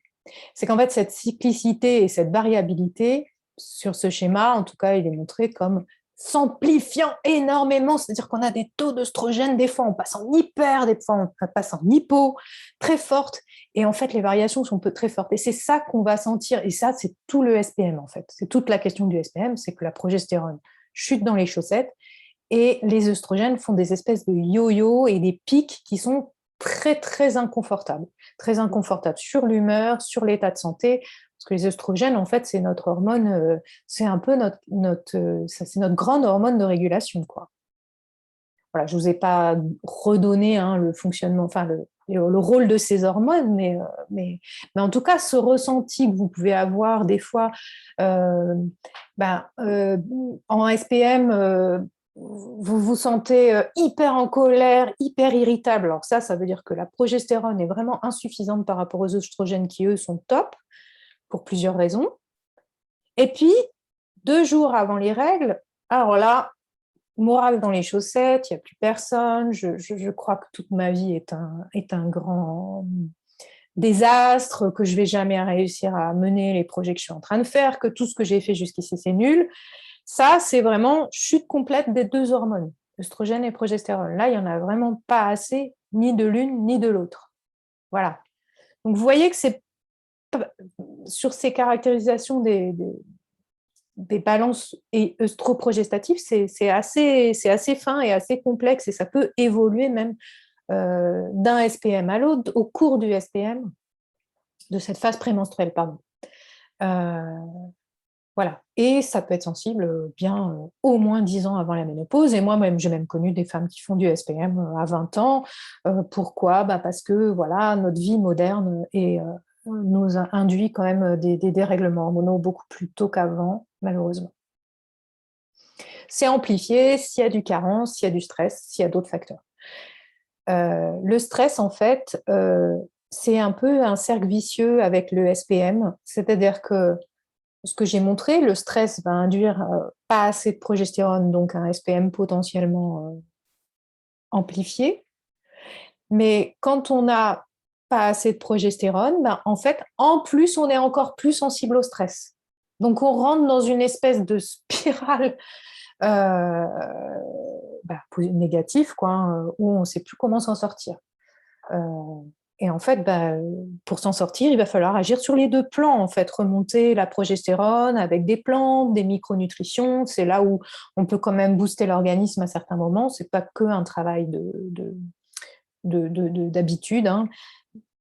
C'est qu'en fait, cette cyclicité et cette variabilité, sur ce schéma, en tout cas, il est montré comme s'amplifiant énormément, c'est-à-dire qu'on a des taux d'œstrogène, des fois on passe en hyper, des fois on passe en hypo, très fortes, et en fait les variations sont très fortes, et c'est ça qu'on va sentir, et ça c'est tout le SPM en fait, c'est toute la question du SPM, c'est que la progestérone chute dans les chaussettes, et les œstrogènes font des espèces de yo-yo et des pics qui sont très très inconfortables sur l'humeur, sur l'état de santé, parce que les œstrogènes, en fait, c'est notre hormone, c'est un peu c'est notre grande hormone de régulation, quoi. Voilà, je vous ai pas redonné hein, le fonctionnement, enfin le rôle de ces hormones, mais en tout cas, ce ressenti que vous pouvez avoir des fois ben, en SPM, vous vous sentez hyper en colère, hyper irritable. Alors ça veut dire que la progestérone est vraiment insuffisante par rapport aux oestrogènes qui, eux, sont top, pour plusieurs raisons. Et puis, 2 jours avant les règles, alors là, morale dans les chaussettes, il n'y a plus personne, je crois que toute ma vie est un grand désastre, que je ne vais jamais réussir à mener les projets que je suis en train de faire, que tout ce que j'ai fait jusqu'ici, c'est nul. Ça, c'est vraiment chute complète des 2 hormones, œstrogène et progestérone. Là, il n'y en a vraiment pas assez, ni de l'une, ni de l'autre. Voilà. Donc, vous voyez que c'est sur ces caractérisations des balances œstroprogestatives, c'est assez fin et assez complexe, et ça peut évoluer même d'un SPM à l'autre au cours du SPM, de cette phase prémenstruelle, pardon. Voilà. Et ça peut être sensible bien au moins 10 ans avant la ménopause. Et moi-même, j'ai même connu des femmes qui font du SPM à 20 ans. Pourquoi ? Parce que voilà, notre vie moderne nous induit quand même des dérèglements hormonaux beaucoup plus tôt qu'avant, malheureusement. C'est amplifié s'il y a du carence, s'il y a du stress, s'il y a d'autres facteurs. Le stress, en fait, c'est un peu un cercle vicieux avec le SPM. C'est-à-dire que ce que j'ai montré, le stress va induire pas assez de progestérone, donc un SPM potentiellement amplifié. Mais quand on n'a pas assez de progestérone, en fait, en plus, on est encore plus sensible au stress. Donc, on rentre dans une espèce de spirale négative, quoi, où on ne sait plus comment s'en sortir. Et en fait, pour s'en sortir, il va falloir agir sur les 2 plans, en fait, remonter la progestérone avec des plantes, des micronutritions. C'est là où on peut quand même booster l'organisme à certains moments. C'est pas que un travail d'habitude, hein.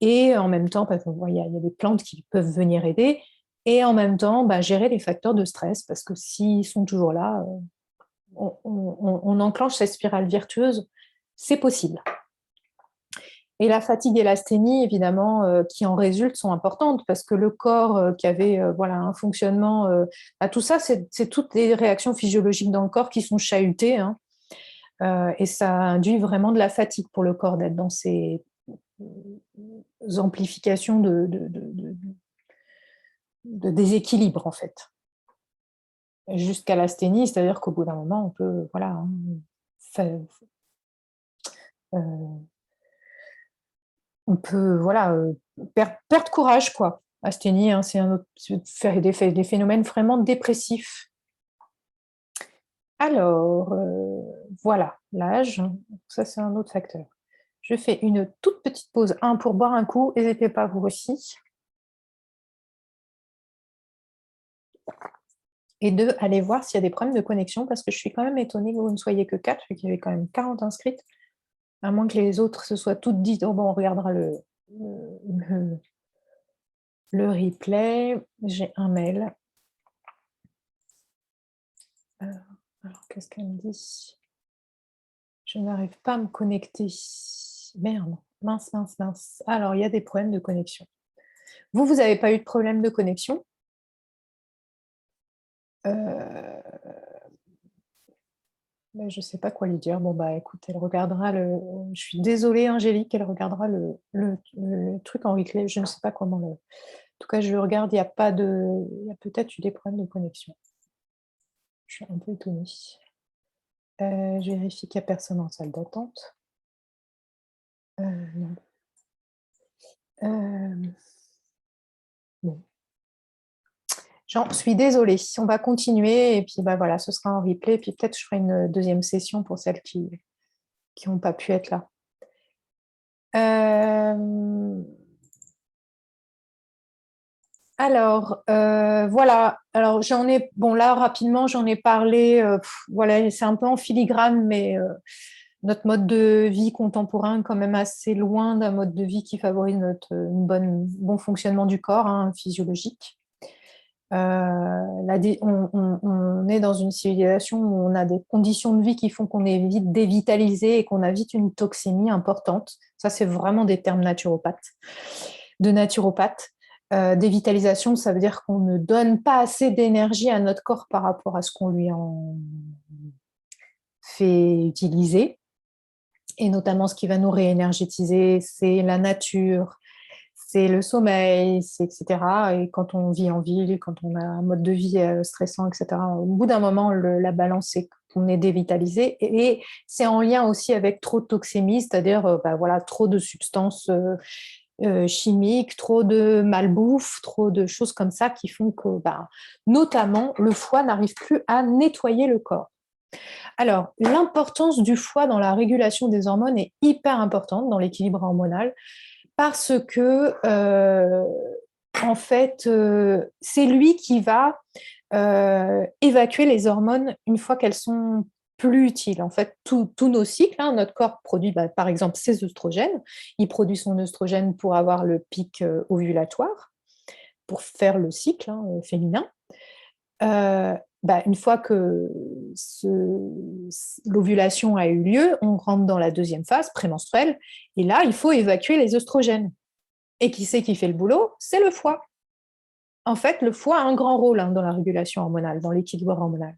Et en même temps, parce qu'il y a des plantes qui peuvent venir aider. Et en même temps, gérer les facteurs de stress, parce que s'ils sont toujours là, on enclenche cette spirale virtueuse. C'est possible. Et la fatigue et l'asthénie, évidemment, qui en résultent, sont importantes, parce que le corps qui avait un fonctionnement, tout ça, c'est toutes les réactions physiologiques dans le corps qui sont chahutées, hein, et ça induit vraiment de la fatigue pour le corps d'être dans ces amplifications de déséquilibre, en fait. Jusqu'à l'asthénie, c'est-à-dire qu'au bout d'un moment, on peut, on peut perdre courage, quoi. Asthénie, hein, c'est des phénomènes vraiment dépressifs. Alors, voilà, l'âge, ça c'est un autre facteur. Je fais une toute petite pause, pour boire un coup, n'hésitez pas vous aussi. Et 2, allez voir s'il y a des problèmes de connexion, parce que je suis quand même étonnée que vous ne soyez que 4, vu qu'il y avait quand même 40 inscrites, à moins que les autres se soient toutes dites, oh bon, on regardera le replay. J'ai un mail. Alors, qu'est-ce qu'elle me dit ? Je n'arrive pas à me connecter. Merde, mince. Alors, il y a des problèmes de connexion. Vous n'avez pas eu de problème de connexion ? Je ne sais pas quoi lui dire. Bon, écoute, elle regardera Je suis désolée, Angélique, elle regardera le truc en replay. Je ne sais pas comment En tout cas, je regarde, il y a peut-être eu des problèmes de connexion. Je suis un peu étonnée. Je vérifie qu'il n'y a personne en salle d'attente. Non. Bon. J'en suis désolée. On va continuer et puis voilà, ce sera en replay. Puis peut-être je ferai une deuxième session pour celles qui n'ont pas pu être là. Alors, voilà. Alors, là, rapidement, j'en ai parlé. Voilà, c'est un peu en filigrane, mais notre mode de vie contemporain est quand même assez loin d'un mode de vie qui favorise bon fonctionnement du corps, hein, physiologique. On est dans une civilisation où on a des conditions de vie qui font qu'on est vite dévitalisé et qu'on a vite une toxémie importante. Ça, c'est vraiment des termes de naturopathes. Dévitalisation, ça veut dire qu'on ne donne pas assez d'énergie à notre corps par rapport à ce qu'on lui en fait utiliser. Et notamment, ce qui va nous réénergétiser, c'est la nature, c'est le sommeil, etc. Et quand on vit en ville, quand on a un mode de vie stressant, etc., au bout d'un moment, la balance, c'est qu'on est dévitalisé. Et c'est en lien aussi avec trop de toxémie, c'est-à-dire voilà, trop de substances chimiques, trop de malbouffe, trop de choses comme ça qui font que, notamment, le foie n'arrive plus à nettoyer le corps. Alors, l'importance du foie dans la régulation des hormones est hyper importante dans l'équilibre hormonal parce que, en fait, c'est lui qui va évacuer les hormones une fois qu'elles sont plus utiles. En fait, tous nos cycles, notre corps produit par exemple ses œstrogènes. Il produit son œstrogène pour avoir le pic ovulatoire, pour faire le cycle féminin. Une fois que l'ovulation a eu lieu, on rentre dans la deuxième phase prémenstruelle, et là, il faut évacuer les œstrogènes. Et qui c'est qui fait le boulot? C'est le foie. En fait, le foie a un grand rôle dans la régulation hormonale, dans l'équilibre hormonal.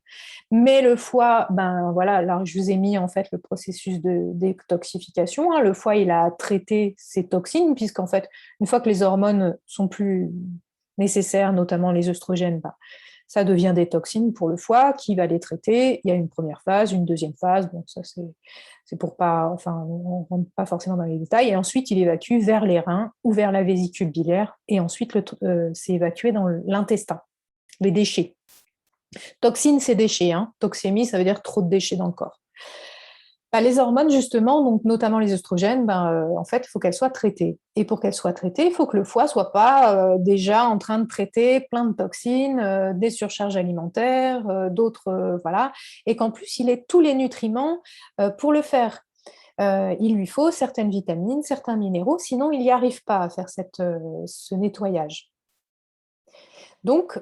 Mais le foie, voilà, alors je vous ai mis en fait le processus de détoxification. Le foie, il a traité ces toxines, puisqu'en fait, une fois que les hormones sont plus nécessaires, notamment les œstrogènes, ça devient des toxines pour le foie qui va les traiter. Il y a une première phase, une deuxième phase. Bon, ça, c'est pour pas, enfin, on ne rentre pas forcément dans les détails. Et ensuite, il évacue vers les reins ou vers la vésicule biliaire. Et ensuite, c'est évacué dans l'intestin, les déchets. Toxine, c'est déchets. Toxémie, ça veut dire trop de déchets dans le corps. Les hormones, justement, donc notamment les œstrogènes, en fait, il faut qu'elles soient traitées. Et pour qu'elles soient traitées, il faut que le foie ne soit pas déjà en train de traiter plein de toxines, des surcharges alimentaires, d'autres, voilà, et qu'en plus, il ait tous les nutriments pour le faire. Il lui faut certaines vitamines, certains minéraux, sinon il n'y arrive pas à faire ce nettoyage. Donc,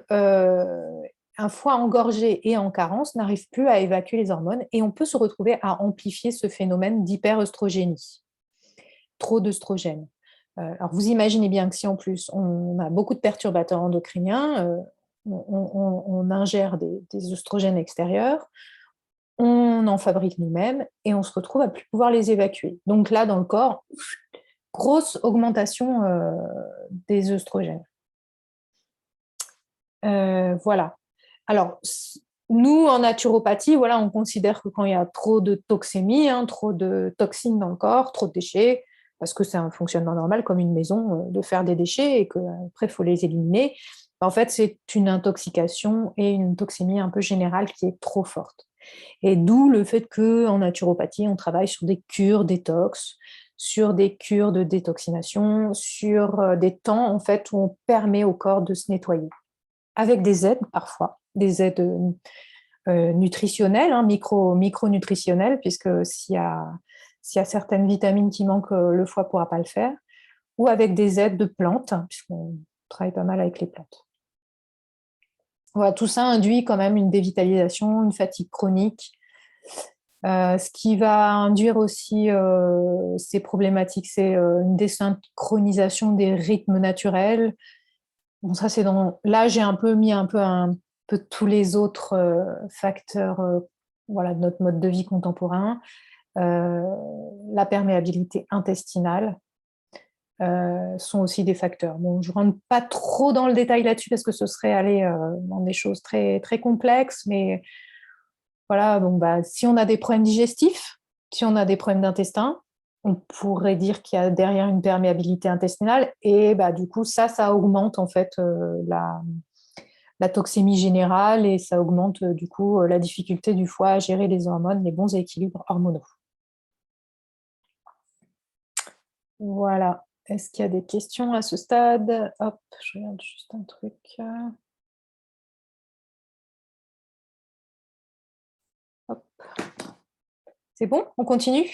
un foie engorgé et en carence n'arrive plus à évacuer les hormones et on peut se retrouver à amplifier ce phénomène d'hyperœstrogénie, trop d'œstrogènes. Alors, vous imaginez bien que si en plus on a beaucoup de perturbateurs endocriniens, on ingère des œstrogènes extérieurs, on en fabrique nous-mêmes et on se retrouve à ne plus pouvoir les évacuer. Donc là, dans le corps, grosse augmentation des œstrogènes. Voilà. Alors, nous, en naturopathie, voilà, on considère que quand il y a trop de toxémie, trop de toxines dans le corps, trop de déchets, parce que c'est un fonctionnement normal comme une maison de faire des déchets et qu'après, il faut les éliminer. En fait, c'est une intoxication et une toxémie un peu générale qui est trop forte. Et d'où le fait qu'en naturopathie, on travaille sur des cures détox, sur des cures de détoxination, sur des temps en fait, où on permet au corps de se nettoyer avec des aides parfois, des aides nutritionnelles, micronutritionnelles, puisque s'il y a certaines vitamines qui manquent, le foie ne pourra pas le faire, ou avec des aides de plantes, puisqu'on travaille pas mal avec les plantes. Voilà, tout ça induit quand même une dévitalisation, une fatigue chronique. Ce qui va induire aussi ces problématiques, c'est une désynchronisation des rythmes naturels. Bon, ça, c'est là, j'ai un peu mis un peu tous les autres facteurs voilà, de notre mode de vie contemporain. La perméabilité intestinale sont aussi des facteurs. Bon, je ne rentre pas trop dans le détail là-dessus parce que ce serait aller dans des choses très, très complexes, mais voilà, bon, si on a des problèmes digestifs, si on a des problèmes d'intestin, on pourrait dire qu'il y a derrière une perméabilité intestinale et du coup, ça augmente en fait la toxémie générale et ça augmente du coup la difficulté du foie à gérer les hormones, les bons équilibres hormonaux. Voilà. Est-ce qu'il y a des questions à ce stade? Hop, je regarde juste un truc. Hop. C'est bon? On continue?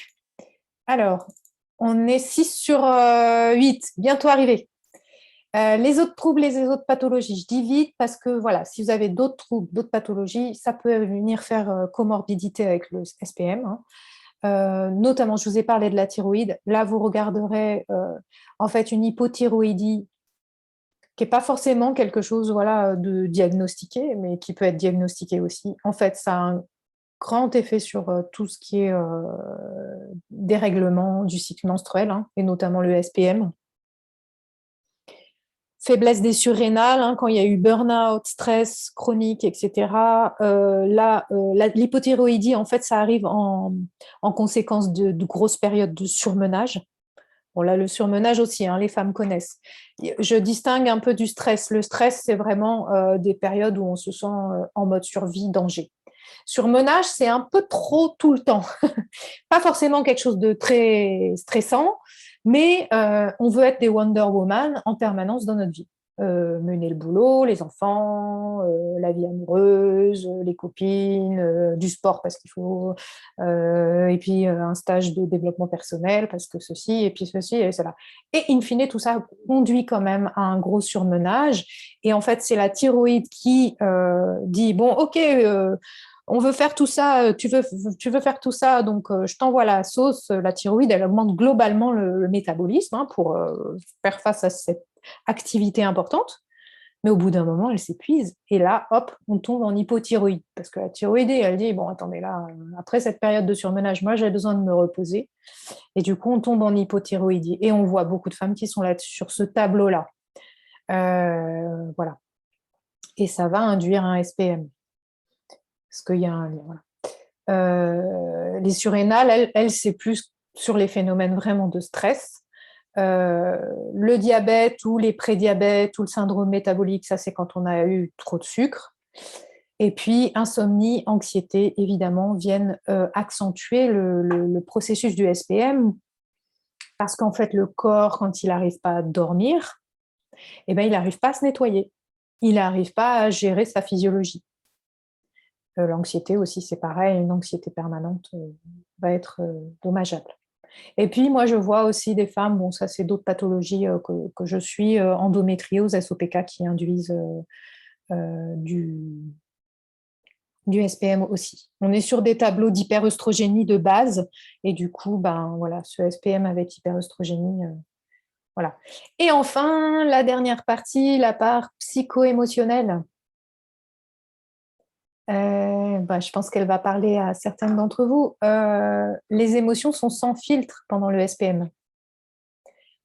Alors, on est 6 sur 8, bientôt arrivé. Les autres troubles, les autres pathologies, je dis vite parce que voilà, si vous avez d'autres troubles, d'autres pathologies, ça peut venir faire comorbidité avec le SPM, hein. Notamment, je vous ai parlé de la thyroïde. Là, vous regarderez en fait une hypothyroïdie qui n'est pas forcément quelque chose voilà, de diagnostiqué, mais qui peut être diagnostiqué aussi. En fait, ça a un grand effet sur tout ce qui est dérèglement du cycle menstruel, hein, et notamment le SPM. Faiblesse des surrénales, hein, quand il y a eu burn-out, stress chronique, etc. L'hypothyroïdie, en fait, ça arrive en conséquence de grosses périodes de surmenage. Bon, là, le surmenage aussi, hein, les femmes connaissent. Je distingue un peu du stress. Le stress, c'est vraiment des périodes où on se sent en mode survie, danger. Surmenage, c'est un peu trop tout le temps. Pas forcément quelque chose de très stressant, mais on veut être des Wonder Woman en permanence dans notre vie. Mener le boulot, les enfants, la vie amoureuse, les copines, du sport parce qu'il faut, et puis un stage de développement personnel parce que ceci, et puis ceci, et cela. Et in fine, tout ça conduit quand même à un gros surmenage. Et en fait, c'est la thyroïde qui dit, bon, ok, on veut faire tout ça, tu veux faire tout ça, donc je t'envoie la sauce. La thyroïde, elle augmente globalement le métabolisme, hein, pour faire face à cette activité importante. Mais au bout d'un moment, elle s'épuise. Et là, hop, on tombe en hypothyroïde. Parce que la thyroïde, elle dit, bon, attendez, là, après cette période de surmenage, moi, j'ai besoin de me reposer. Et du coup, on tombe en hypothyroïdie. Et on voit beaucoup de femmes qui sont là sur ce tableau-là. Voilà. Et ça va induire un SPM. Parce qu'il y a un lien. Voilà. Les surrénales, elles, c'est plus sur les phénomènes vraiment de stress. Le diabète ou les prédiabètes ou le syndrome métabolique, ça c'est quand on a eu trop de sucre. Et puis insomnie, anxiété, évidemment, viennent accentuer le processus du SPM, parce qu'en fait le corps, quand il n'arrive pas à dormir, eh ben, il n'arrive pas à se nettoyer, il n'arrive pas à gérer sa physiologie. L'anxiété aussi, c'est pareil, une anxiété permanente va être dommageable. Et puis, moi, je vois aussi des femmes, bon, ça, c'est d'autres pathologies que je suis, endométriose, SOPK, qui induisent du SPM aussi. On est sur des tableaux d'hyperœstrogénie de base, et du coup, ben, voilà, ce SPM avec hyperœstrogénie, voilà. Et enfin, la dernière partie, la part psycho-émotionnelle. Je pense qu'elle va parler à certaines d'entre vous. Les émotions sont sans filtre pendant le SPM.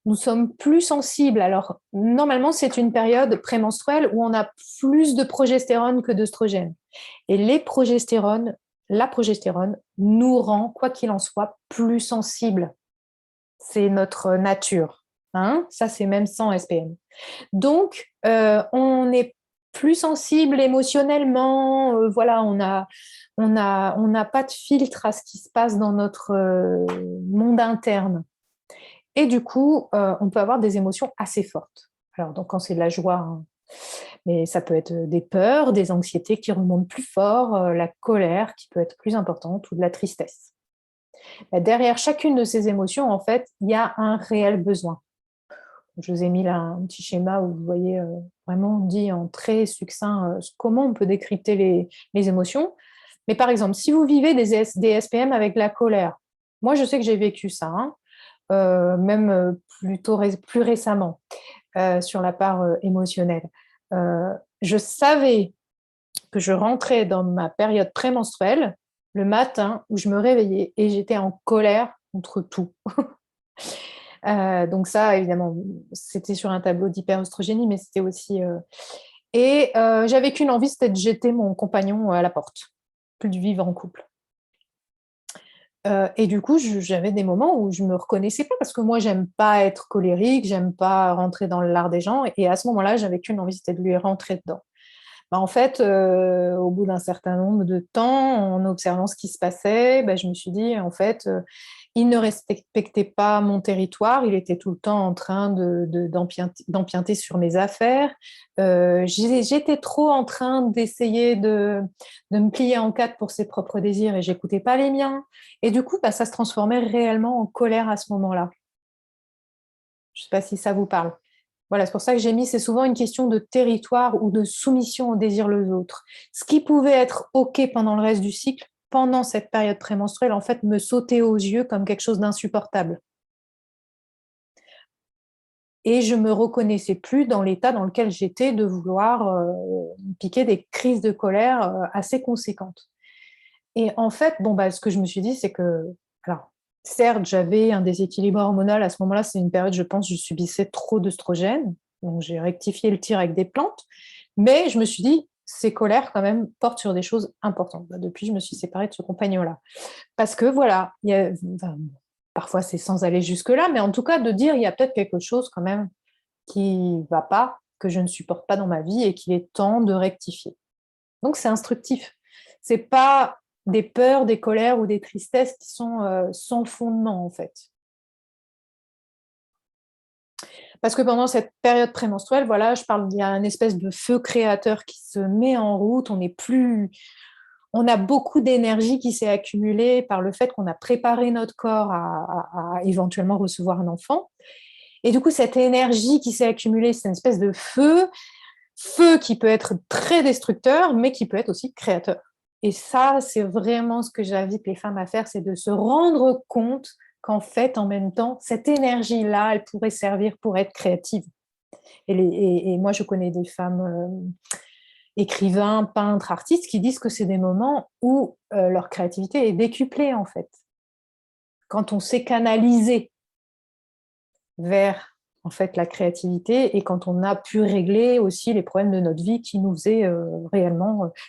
Nous sommes plus sensibles. Alors, normalement, c'est une période prémenstruelle où on a plus de progestérone que d'œstrogène. Et la progestérone nous rend, quoi qu'il en soit, plus sensibles. C'est notre nature, hein. Ça, c'est même sans SPM. Donc, on est plus sensible émotionnellement. Voilà, on n'a pas de filtre à ce qui se passe dans notre monde interne. Et du coup, on peut avoir des émotions assez fortes. Alors, donc, quand c'est de la joie, hein, mais ça peut être des peurs, des anxiétés qui remontent plus fort, la colère qui peut être plus importante ou de la tristesse. Derrière chacune de ces émotions, en fait, il y a un réel besoin. Je vous ai mis là un petit schéma où vous voyez vraiment dit en très succinct comment on peut décrypter les émotions. Mais par exemple, si vous vivez des SPM avec la colère, moi je sais que j'ai vécu ça, hein, même plus récemment, sur la part émotionnelle. Je savais que je rentrais dans ma période prémenstruelle le matin où je me réveillais et j'étais en colère contre tout. Donc ça, évidemment, c'était sur un tableau d'hyperœstrogénie, mais c'était aussi... j'avais qu'une envie, c'était de jeter mon compagnon à la porte, plus de vivre en couple. Et du coup, j'avais des moments où je me reconnaissais pas parce que moi, j'aime pas être colérique, j'aime pas rentrer dans l'art des gens. Et à ce moment-là, j'avais qu'une envie, c'était de lui rentrer dedans. En fait, au bout d'un certain nombre de temps, en observant ce qui se passait, je me suis dit, en fait, il ne respectait pas mon territoire, il était tout le temps en train d'empiéter sur mes affaires. J'étais trop en train d'essayer de me plier en quatre pour ses propres désirs et j'écoutais pas les miens. Et du coup, ça se transformait réellement en colère à ce moment-là. Je ne sais pas si ça vous parle. Voilà, c'est pour ça que j'ai mis, c'est souvent une question de territoire ou de soumission au désir des autres. Ce qui pouvait être OK pendant le reste du cycle, pendant cette période prémenstruelle, en fait, me sautait aux yeux comme quelque chose d'insupportable. Et je me reconnaissais plus dans l'état dans lequel j'étais de vouloir piquer des crises de colère assez conséquentes. Et en fait, bon, bah, ce que je me suis dit, c'est que, alors, certes, j'avais un déséquilibre hormonal à ce moment-là, c'est une période, je pense, je subissais trop d'œstrogènes, donc j'ai rectifié le tir avec des plantes, mais je me suis dit, ces colères, quand même, portent sur des choses importantes. Bah, depuis, je me suis séparée de ce compagnon-là. Parce que, voilà, enfin, parfois c'est sans aller jusque-là, mais en tout cas, de dire, il y a peut-être quelque chose, quand même, qui ne va pas, que je ne supporte pas dans ma vie et qu'il est temps de rectifier. Donc, c'est instructif. C'est pas des peurs, des colères ou des tristesses qui sont sans fondement, en fait. Parce que pendant cette période prémenstruelle, voilà, je parle, il y a une espèce de feu créateur qui se met en route. On a beaucoup d'énergie qui s'est accumulée par le fait qu'on a préparé notre corps à éventuellement recevoir un enfant. Et du coup, cette énergie qui s'est accumulée, c'est une espèce de feu qui peut être très destructeur, mais qui peut être aussi créateur. Et ça, c'est vraiment ce que j'invite les femmes à faire, c'est de se rendre compte qu'en fait, en même temps, cette énergie-là, elle pourrait servir pour être créative. Et moi, je connais des femmes écrivains, peintres, artistes qui disent que c'est des moments où leur créativité est décuplée, en fait. Quand on sait canaliser vers en fait la créativité et quand on a pu régler aussi les problèmes de notre vie qui nous faisaient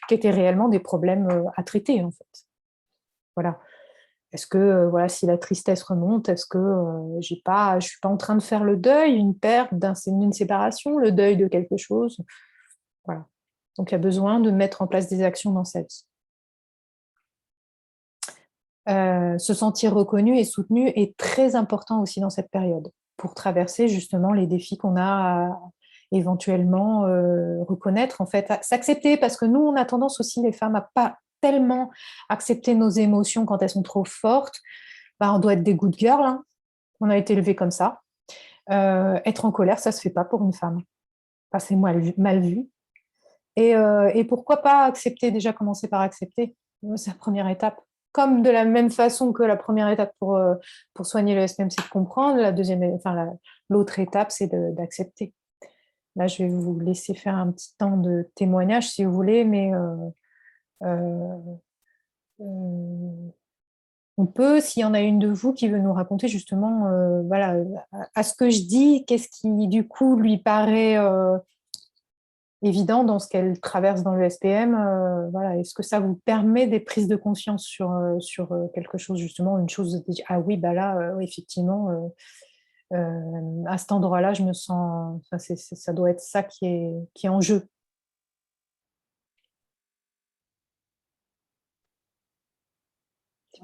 qui étaient réellement des problèmes à traiter en fait. Voilà. Est-ce que voilà, si la tristesse remonte, est-ce que je suis pas en train de faire le deuil, une perte, une séparation, le deuil de quelque chose. Voilà. Donc il y a besoin de mettre en place des actions dans sa vie. Se sentir reconnu et soutenu est très important aussi dans cette période pour traverser justement les défis qu'on a à éventuellement reconnaître, en fait, s'accepter, parce que nous, on a tendance aussi, les femmes, à pas tellement accepter nos émotions quand elles sont trop fortes. Bah, on doit être des good girls, hein. On a été élevés comme ça. Être en colère, ça se fait pas pour une femme. Enfin, c'est mal vu. Et pourquoi pas accepter, déjà commencer par accepter, c'est la première étape. Comme de la même façon que la première étape pour soigner le SPM, c'est de comprendre, l'autre étape, c'est d'accepter. Là, je vais vous laisser faire un petit temps de témoignage si vous voulez, mais euh, euh, on peut, s'il y en a une de vous qui veut nous raconter justement, voilà, à ce que je dis, qu'est-ce qui du coup lui paraît évident dans ce qu'elle traverse dans le SPM. Voilà. Est-ce que ça vous permet des prises de conscience sur quelque chose, justement, une chose, ah oui, bah là, effectivement, à cet endroit-là, je me sens, enfin, ça doit être ça qui est en jeu.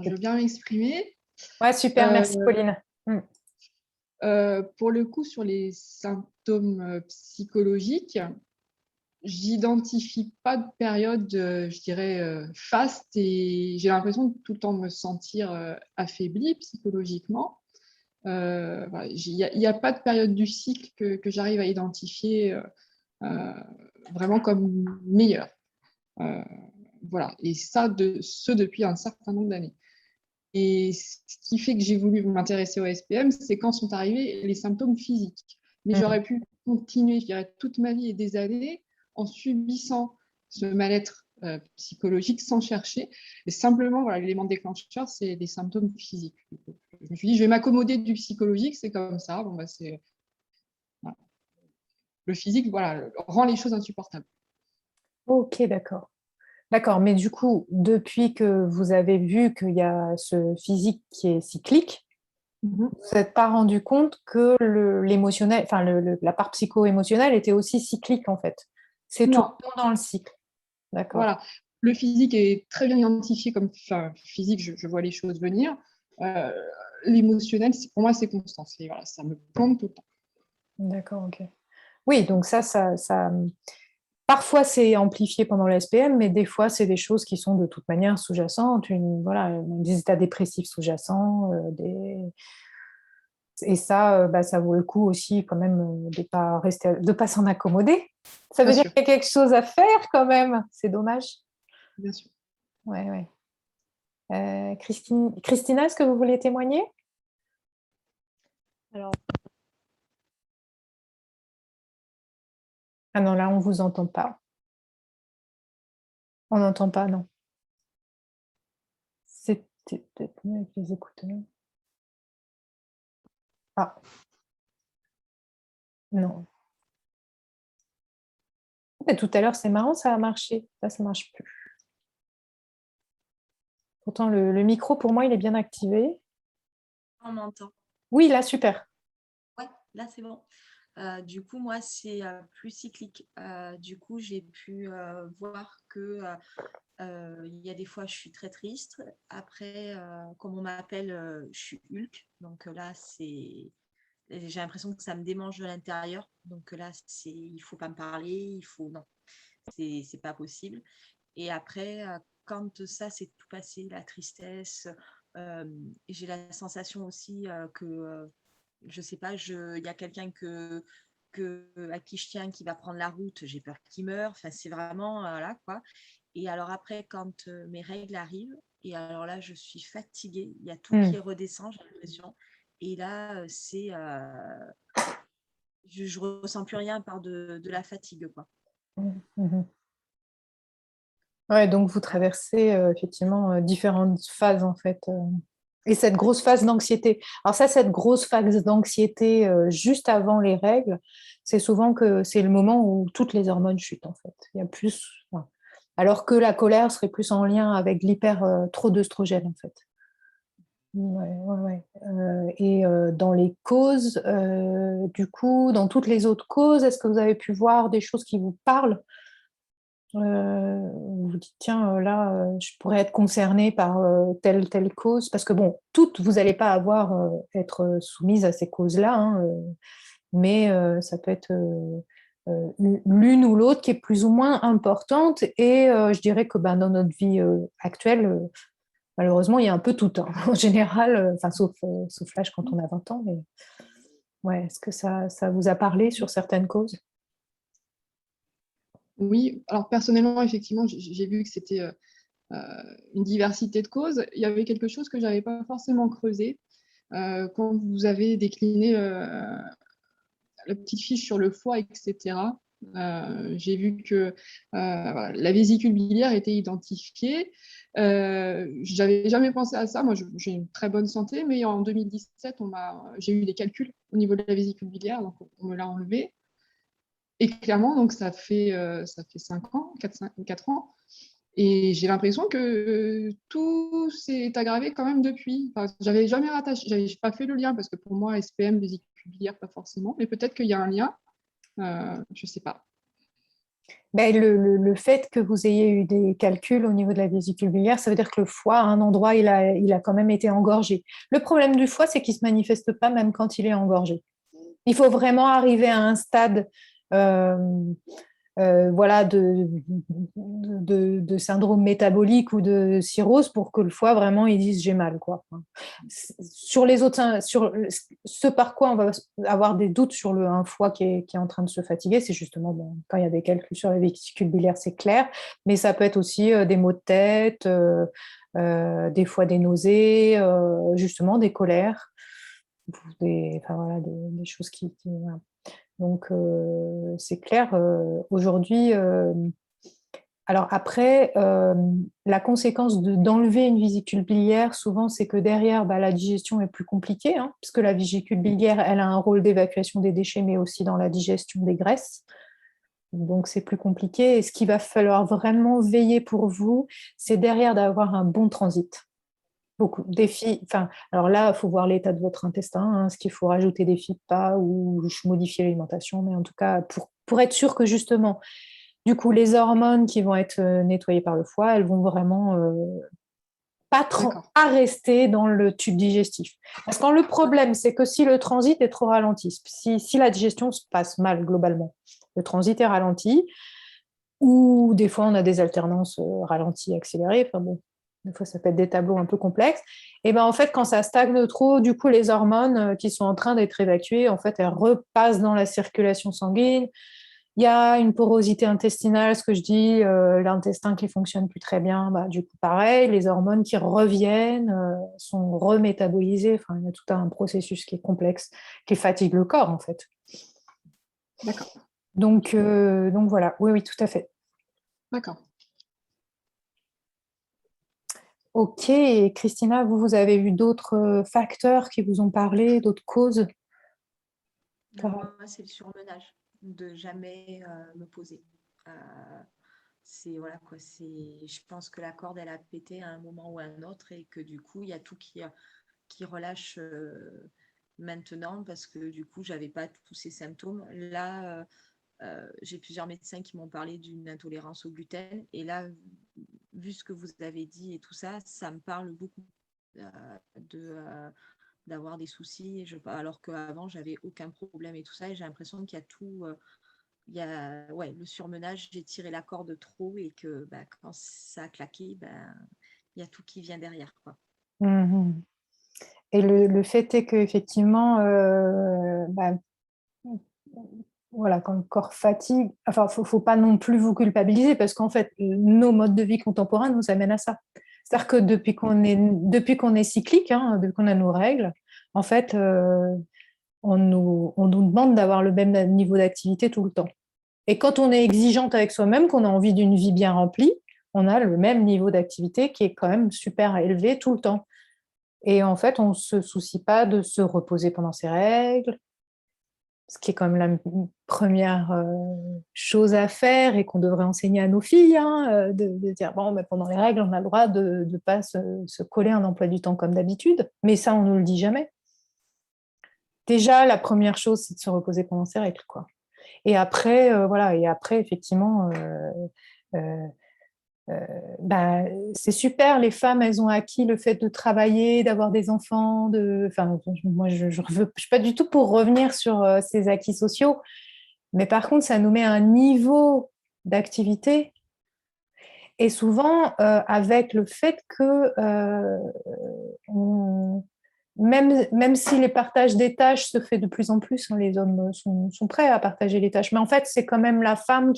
Je veux bien m'exprimer. Ouais, super, merci Pauline. Pour le coup, sur les symptômes psychologiques, j'identifie pas de période, je dirais, faste, et j'ai l'impression de tout le temps me sentir affaiblie psychologiquement. Voilà, il n'y a pas de période du cycle que j'arrive à identifier vraiment comme meilleure. Voilà, et ça, depuis un certain nombre d'années. Et ce qui fait que j'ai voulu m'intéresser au SPM, c'est quand sont arrivés les symptômes physiques. Mais j'aurais pu continuer, je dirais, toute ma vie et des années en subissant ce mal-être psychologique sans chercher. Et simplement, voilà, l'élément déclencheur, c'est des symptômes physiques. Je me suis dit, je vais m'accommoder du psychologique, c'est comme ça. Bon, bah, voilà. Le physique, voilà, rend les choses insupportables. Ok, d'accord. D'accord, mais du coup, depuis que vous avez vu qu'il y a ce physique qui est cyclique, vous n'êtes pas rendu compte que l'émotionnel, enfin la part psycho-émotionnelle était aussi cyclique en fait. C'est tout Non, le temps dans le cycle. D'accord. voilà. Le physique est très bien identifié comme physique, je vois les choses venir. Euh, L'émotionnel, pour moi, c'est constant. Voilà, ça me plombe tout le temps. D'accord, ok. Oui, donc ça, parfois c'est amplifié pendant le SPM, mais des fois c'est des choses qui sont de toute manière sous-jacentes, voilà, des états dépressifs sous-jacents, Et ça, ça vaut le coup aussi quand même de pas s'en accommoder. Ça veut Bien dire sûr, qu'il y a quelque chose à faire quand même. C'est dommage. bien sûr. Ouais, ouais. Christina, est-ce que vous voulez témoigner? Alors, Ah non, là, on vous entend pas. On n'entend pas, non. C'était peut-être mieux avec les écouteurs. Ah, non. Mais tout à l'heure, c'est marrant, ça a marché. Là, ça marche plus. Pourtant, le micro, pour moi, il est bien activé. on m'entend. Oui, là, super. Ouais, là c'est bon. Du coup, moi, c'est plus cyclique. Du coup, j'ai pu voir que il y a des fois, je suis très triste. Après, comme on m'appelle, je suis Hulk. Donc là, j'ai l'impression que ça me démange de l'intérieur. Donc là, il faut pas me parler. Non, c'est pas possible. Et après, quand ça, c'est tout passé, la tristesse, j'ai la sensation aussi que je sais pas, il y a quelqu'un à qui je tiens qui va prendre la route, j'ai peur qu'il meure. Enfin, c'est vraiment là, quoi. Et alors après, quand mes règles arrivent, et alors là, je suis fatiguée, il y a tout qui redescend, j'ai l'impression. Et là, je ressens plus rien à part de la fatigue, quoi. Mhm. Ouais, donc vous traversez effectivement différentes phases en fait. Et cette grosse phase d'anxiété. Alors ça, cette grosse phase d'anxiété juste avant les règles, c'est souvent que c'est le moment où toutes les hormones chutent en fait. Il y a plus, enfin, alors que la colère serait plus en lien avec trop d'œstrogène en fait. Ouais, ouais, ouais. Et dans les causes, du coup, dans toutes les autres causes, est-ce que vous avez pu voir des choses qui vous parlent? Vous vous dites, tiens, là, je pourrais être concernée par telle cause, parce que bon, toutes, vous n'allez pas être soumise à ces causes-là, hein, mais ça peut être l'une ou l'autre qui est plus ou moins importante, et je dirais que dans notre vie actuelle, malheureusement, il y a un peu tout, hein, en général, sauf l'âge quand on a 20 ans, mais ouais, est-ce que ça vous a parlé sur certaines causes? Oui, alors personnellement, effectivement, j'ai vu que c'était une diversité de causes. Il y avait quelque chose que je n'avais pas forcément creusé. Quand vous avez décliné la petite fiche sur le foie, etc., j'ai vu que voilà, la vésicule biliaire était identifiée. Je n'avais jamais pensé à ça. Moi, j'ai une très bonne santé, mais en 2017, j'ai eu des calculs au niveau de la vésicule biliaire, donc on me l'a enlevé. Et clairement, donc ça fait 5 ans, 4 ans. Et j'ai l'impression que tout s'est aggravé quand même depuis. Enfin, j'avais jamais rattaché, j'avais pas fait le lien parce que pour moi, SPM, vésicule biliaire, pas forcément. Mais peut-être qu'il y a un lien. Je sais pas. Ben, le fait que vous ayez eu des calculs au niveau de la vésicule biliaire, ça veut dire que le foie, à un endroit, il a quand même été engorgé. Le problème du foie, c'est qu'il ne se manifeste pas même quand il est engorgé. Il faut vraiment arriver à un stade euh, voilà, de syndrome métabolique ou de cirrhose pour que le foie vraiment il dise j'ai mal, quoi. Sur les autres, sur ce par quoi on va avoir des doutes sur un foie qui est en train de se fatiguer, c'est justement quand il y a des calculs sur les vésicules biliaires, c'est clair, mais ça peut être aussi des maux de tête, des fois des nausées, justement des colères, enfin, voilà, des choses voilà. Donc, c'est clair, aujourd'hui, alors après, la conséquence d'enlever une vésicule biliaire, souvent, c'est que derrière, la digestion est plus compliquée, hein, parce que la vésicule biliaire, elle a un rôle d'évacuation des déchets, mais aussi dans la digestion des graisses. Donc, c'est plus compliqué. Et ce qu'il va falloir vraiment veiller pour vous, c'est derrière d'avoir un bon transit. Beaucoup. Enfin, alors là, il faut voir l'état de votre intestin, hein, ce qu'il faut rajouter des fibres pas ou modifier l'alimentation, mais en tout cas, pour être sûr que justement, du coup, les hormones qui vont être nettoyées par le foie, elles vont vraiment pas rester dans le tube digestif. Parce que le problème, c'est que si le transit est trop ralenti, si la digestion se passe mal globalement, le transit est ralenti, ou des fois on a des alternances ralenties, accélérées, enfin bon, des fois ça peut être des tableaux un peu complexes, et ben en fait quand ça stagne trop, du coup les hormones qui sont en train d'être évacuées, en fait elles repassent dans la circulation sanguine. Il y a une porosité intestinale, ce que je dis, l'intestin qui fonctionne plus très bien, bah, du coup pareil, les hormones qui reviennent, sont remétabolisées, enfin il y a tout un processus qui est complexe, qui fatigue le corps en fait. D'accord. Donc voilà, oui, oui, tout à fait. D'accord. Ok, et Christina, vous avez eu d'autres facteurs qui vous ont parlé, d'autres causes? Non, moi, c'est le surmenage, de jamais me poser. C'est voilà quoi, je pense que la corde elle a pété à un moment ou à un autre et que du coup il y a tout qui relâche maintenant parce que du coup j'avais pas tous ces symptômes. Là, j'ai plusieurs médecins qui m'ont parlé d'une intolérance au gluten et là, vu ce que vous avez dit et tout ça, ça me parle beaucoup d'avoir des soucis. Alors qu'avant j'avais aucun problème et tout ça et j'ai l'impression qu'il y a tout. Il y a le surmenage, j'ai tiré la corde trop et que quand ça a claqué, il y a tout qui vient derrière, quoi. Mhm. Et le fait est qu'effectivement, voilà, quand le corps fatigue, enfin, faut pas non plus vous culpabiliser parce qu'en fait, nos modes de vie contemporains nous amènent à ça. C'est-à-dire que depuis qu'on est cyclique, hein, depuis qu'on a nos règles, en fait, on nous demande d'avoir le même niveau d'activité tout le temps. Et quand on est exigeante avec soi-même, qu'on a envie d'une vie bien remplie, on a le même niveau d'activité qui est quand même super élevé tout le temps. Et en fait, on ne se soucie pas de se reposer pendant ses règles, ce qui est quand même la première chose à faire et qu'on devrait enseigner à nos filles, hein, de dire, bon, mais pendant les règles, on a le droit de ne pas se coller un emploi du temps comme d'habitude. Mais ça, on ne nous le dit jamais. Déjà, la première chose, c'est de se reposer pendant ses règles, quoi. Et après, voilà, et après, effectivement, euh, bah, c'est super, les femmes, elles ont acquis le fait de travailler, d'avoir des enfants, enfin, moi, je suis pas du tout pour revenir sur ces acquis sociaux, mais par contre, ça nous met un niveau d'activité, et souvent, avec le fait que même si les partages des tâches se fait de plus en plus, hein, les hommes sont prêts à partager les tâches, mais en fait, c'est quand même la femme euh,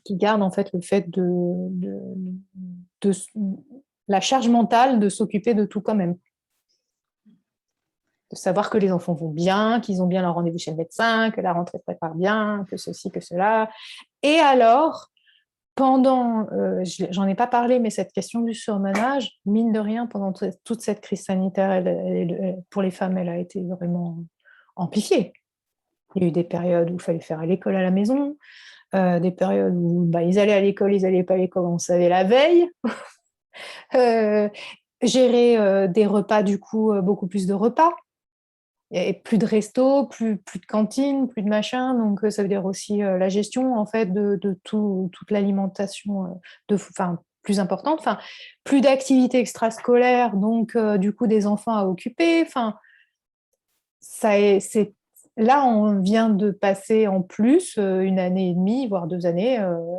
qui garde en fait le fait de la charge mentale de s'occuper de tout quand même. De savoir que les enfants vont bien, qu'ils ont bien leur rendez-vous chez le médecin, que la rentrée se prépare bien, que ceci, que cela. Et alors, j'en ai pas parlé, mais cette question du surmenage, mine de rien, pendant toute cette crise sanitaire, pour les femmes, elle a été vraiment amplifiée. Il y a eu des périodes où il fallait faire à l'école à la maison, des périodes où ils allaient à l'école, ils n'allaient pas à l'école, on savait la veille. Gérer des repas, du coup, beaucoup plus de repas. Et plus de resto, plus de cantine, plus de machin. Donc, ça veut dire aussi la gestion, en fait, de toute l'alimentation, plus importante. Enfin, plus d'activités extrascolaires, donc, du coup, des enfants à occuper. Enfin, là, on vient de passer en plus 1 année et demie, voire 2 années,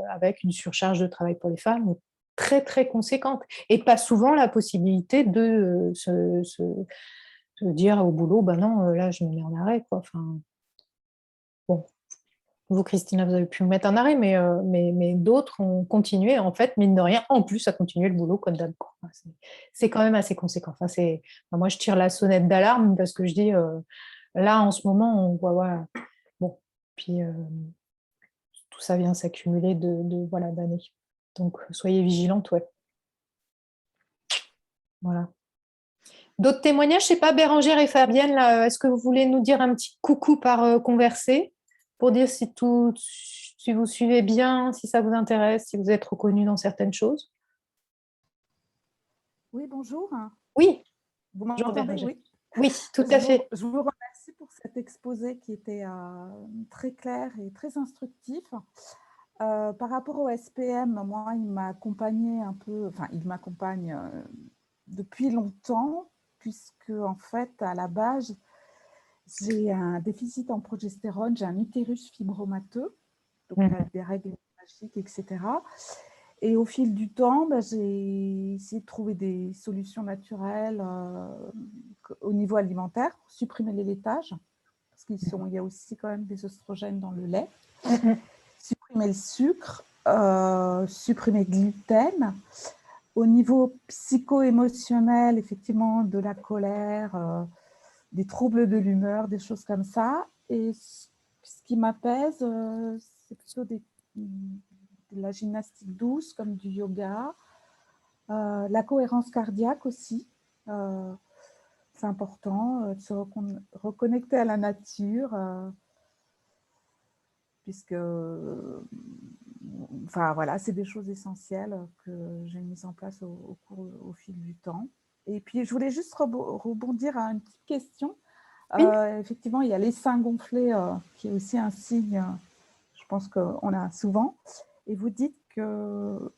avec une surcharge de travail pour les femmes très, très conséquente. Et pas souvent la possibilité de se dire au boulot, ben non, là, je me mets en arrêt, quoi. Enfin, bon, vous, Christina, vous avez pu me mettre en arrêt, mais d'autres ont continué, en fait, mine de rien, en plus, à continuer le boulot comme d'hab. Enfin, c'est quand même assez conséquent. Moi, je tire la sonnette d'alarme parce que je dis, là, en ce moment, on voit, voilà. Bon, puis tout ça vient s'accumuler voilà, d'années. Donc, soyez vigilantes, ouais. Voilà. D'autres témoignages, je sais pas, Bérangère et Fabienne, là, est-ce que vous voulez nous dire un petit coucou par conversé pour dire si vous suivez bien, si ça vous intéresse, si vous êtes reconnus dans certaines choses? Oui, bonjour. Oui, Vous bonjour m'entendez? Bérangère. Oui. Oui, tout à fait. Je vous remercie pour cet exposé qui était très clair et très instructif. Par rapport au SPM, moi, il m'a accompagné un peu, enfin, il m'accompagne depuis longtemps, puisque, en fait, à la base, j'ai un déficit en progestérone, j'ai un utérus fibromateux, donc Mhm. des règles magiques, etc. Et au fil du temps, j'ai essayé de trouver des solutions naturelles au niveau alimentaire, supprimer les laitages, parce qu'il y a aussi quand même des oestrogènes dans le lait, supprimer le sucre, supprimer le gluten. Au niveau psycho-émotionnel, effectivement, de la colère, des troubles de l'humeur, des choses comme ça. Et ce qui m'apaise, c'est plutôt de la gymnastique douce, comme du yoga, la cohérence cardiaque aussi. C'est important de se reconnecter à la nature, puisque enfin, voilà, c'est des choses essentielles que j'ai mises en place au fil du temps. Et puis, je voulais juste rebondir à une petite question. Oui. Effectivement, il y a les seins gonflés, qui est aussi un signe, je pense qu'on a souvent. Et vous dites que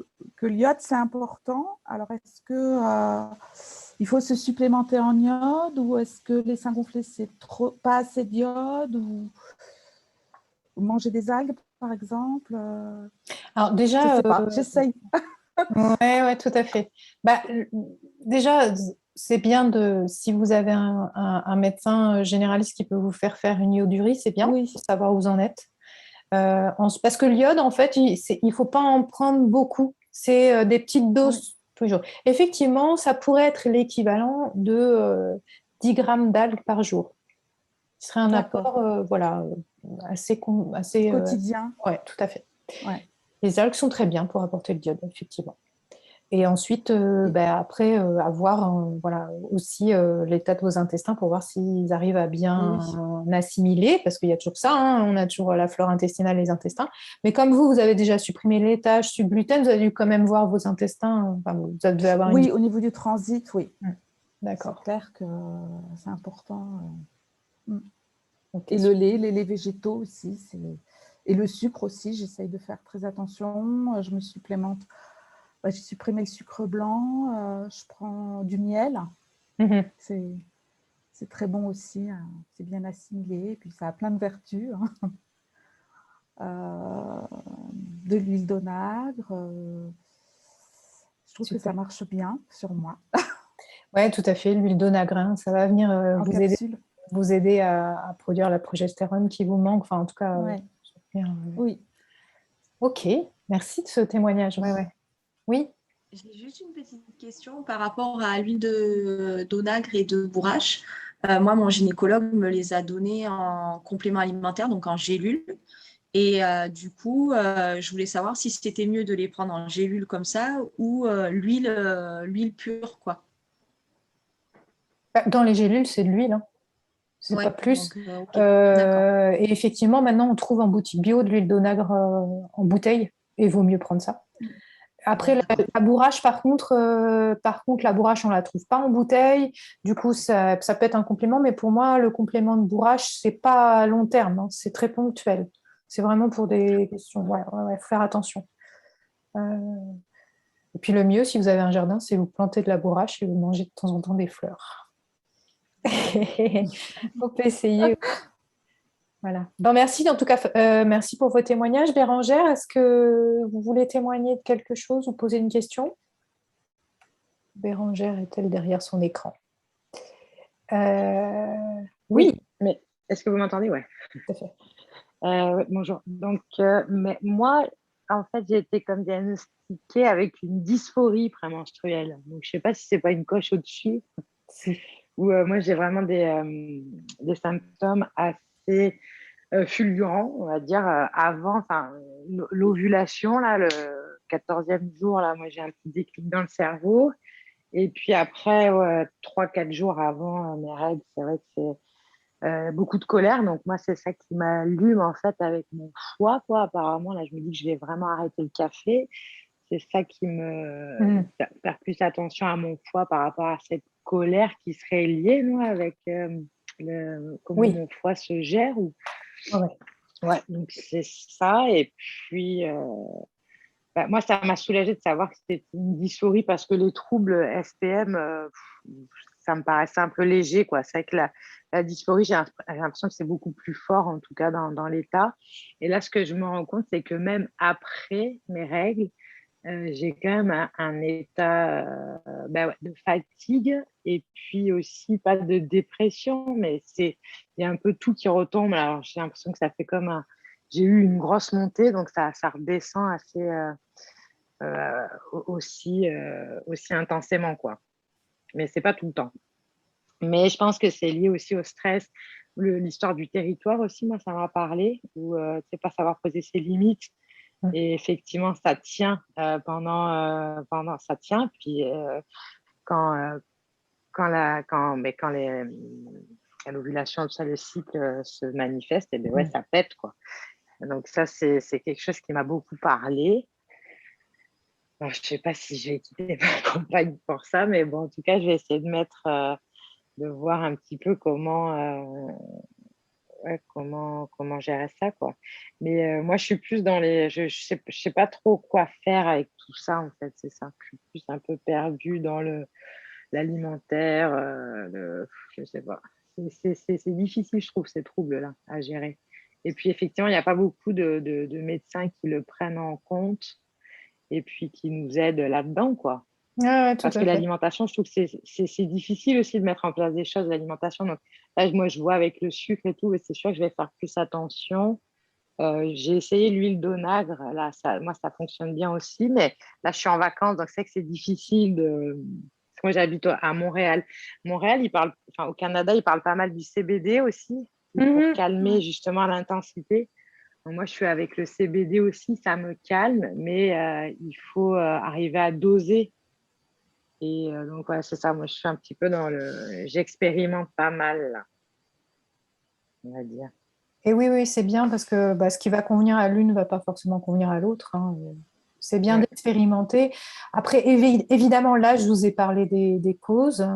l'iode, c'est important. Alors, est-ce que il faut se supplémenter en iode, ou est-ce que les seins gonflés, c'est pas assez d'iode, ou manger des algues, par exemple? Alors Je déjà, sais pas, j'essaye. ouais, tout à fait. Bah, déjà, c'est bien si vous avez un médecin généraliste qui peut vous faire une iodurie, c'est bien Oui. pour savoir où vous en êtes. Parce que l'iode, en fait, il faut pas en prendre beaucoup. C'est des petites doses toujours. Effectivement, ça pourrait être l'équivalent de 10 grammes d'algues par jour. Ce serait un apport voilà, assez Quotidien. ouais, tout à fait. Ouais. Les algues sont très bien pour apporter le diode, effectivement. Et ensuite, après, avoir voilà, aussi l'état de vos intestins pour voir s'ils arrivent à bien assimiler, parce qu'il y a toujours ça, hein, on a toujours la flore intestinale, les intestins. Mais comme vous avez déjà supprimé les tâches sur gluten, vous avez dû quand même voir vos intestins. Enfin, vous devez avoir oui, au niveau du transit, oui. D'accord. C'est clair que c'est important. Okay, et le lait, les laits végétaux aussi. Et le sucre aussi, j'essaye de faire très attention. Je me supplémente. J'ai supprimé le sucre blanc. Je prends du miel. C'est très bon aussi. C'est bien assimilé. Et puis, ça a plein de vertus. De l'huile d'onagre. Je trouve que ça marche bien sur moi. Oui, tout à fait. L'huile d'onagre, ça va venir vous aider à produire la progestérone qui vous manque. Enfin, en tout cas, oui. Ok, merci de ce témoignage. Oui. J'ai juste une petite question par rapport à l'huile d'onagre et de bourrache. Moi, mon gynécologue me les a donnés en complément alimentaire, donc en gélule. Et du coup, je voulais savoir si c'était mieux de les prendre en gélule comme ça ou l'huile pure, quoi. Dans les gélules, c'est de l'huile, hein. C'est pas plus. Donc, d'accord. Et effectivement, maintenant, on trouve en boutique bio de l'huile d'onagre en bouteille, et il vaut mieux prendre ça. Après, la bourrache, par contre, la bourrache, on la trouve pas en bouteille. Du coup, ça peut être un complément, mais pour moi, le complément de bourrache, c'est pas à long terme, hein, c'est très ponctuel. C'est vraiment pour des questions. Faut faire attention. Et puis le mieux, si vous avez un jardin, c'est vous planter de la bourrache et vous mangez de temps en temps des fleurs. On peut essayer. Voilà. Bon, merci en tout cas, merci pour vos témoignages. Bérangère, est-ce que vous voulez témoigner de quelque chose ou poser une question? Bérangère est-elle derrière son écran? Oui, mais est-ce que vous m'entendez? Ouais. Tout à fait. Bonjour. Donc, mais moi, en fait, j'ai été comme diagnostiquée avec une dysphorie prémenstruelle. Donc, je ne sais pas si c'est pas une coche au-dessus. Ou moi, j'ai vraiment des symptômes assez fulgurants, on va dire, avant l'ovulation, là, le 14e jour, là, moi, j'ai un petit déclic dans le cerveau. Et puis après, 3-4 jours avant mes règles, c'est vrai que c'est beaucoup de colère. Donc, moi, c'est ça qui m'allume, en fait, avec mon foie, quoi. Apparemment, là, je me dis que je vais vraiment arrêter le café. C'est ça qui me faire plus attention à mon foie par rapport à cette colère qui serait liée, moi, avec comment mon foie se gère. Ouais, donc c'est ça. Et puis, moi, ça m'a soulagée de savoir que c'était une dysphorie parce que les troubles SPM, ça me paraissait un peu léger, quoi. C'est vrai que la dysphorie, j'ai l'impression que c'est beaucoup plus fort, en tout cas dans l'état. Et là, ce que je me rends compte, c'est que même après mes règles, j'ai quand même un état ouais, de fatigue et puis aussi pas de dépression, mais il y a un peu tout qui retombe. Alors, j'ai l'impression que ça fait j'ai eu une grosse montée, donc ça redescend assez aussi intensément, quoi. Mais c'est pas tout le temps. Mais je pense que c'est lié aussi au stress. L'histoire du territoire aussi, moi, ça m'a parlé, où c'est pas savoir poser ses limites. Et effectivement, ça tient ça tient. Puis quand l'ovulation, tout ça, le cycle se manifeste, et bien ouais, ça pète, quoi. Donc ça, c'est quelque chose qui m'a beaucoup parlé. Alors, je sais pas si je vais quitter ma compagne pour ça, mais bon, en tout cas, je vais essayer de voir un petit peu comment gérer ça, quoi. Mais moi, je suis plus dans je sais pas trop quoi faire avec tout ça, en fait, c'est ça. Je suis plus un peu perdue dans l'alimentaire, je sais pas. C'est difficile, je trouve, ces troubles-là à gérer. Et puis, effectivement, il n'y a pas beaucoup de médecins qui le prennent en compte et puis qui nous aident là-dedans, quoi. Ouais, tout Parce à que fait. l'alimentation, je trouve que c'est difficile aussi de mettre en place des choses, l'alimentation. Donc là, moi, je vois avec le sucre et tout, et c'est sûr que je vais faire plus attention. J'ai essayé l'huile d'onagre, là, moi, ça fonctionne bien aussi, mais là, je suis en vacances, donc c'est que c'est difficile de. Parce que moi, j'habite à Montréal. Montréal, au Canada, ils parlent pas mal du CBD aussi, pour calmer justement l'intensité. Donc, moi, je suis avec le CBD aussi, ça me calme, mais il faut arriver à doser. Et donc, ouais, c'est ça. Moi, je suis un petit peu j'expérimente pas mal, là, on va dire. Et oui, oui, c'est bien parce que ce qui va convenir à l'une ne va pas forcément convenir à l'autre, hein. C'est bien Ouais. d'expérimenter. Après, évidemment, là, je vous ai parlé des causes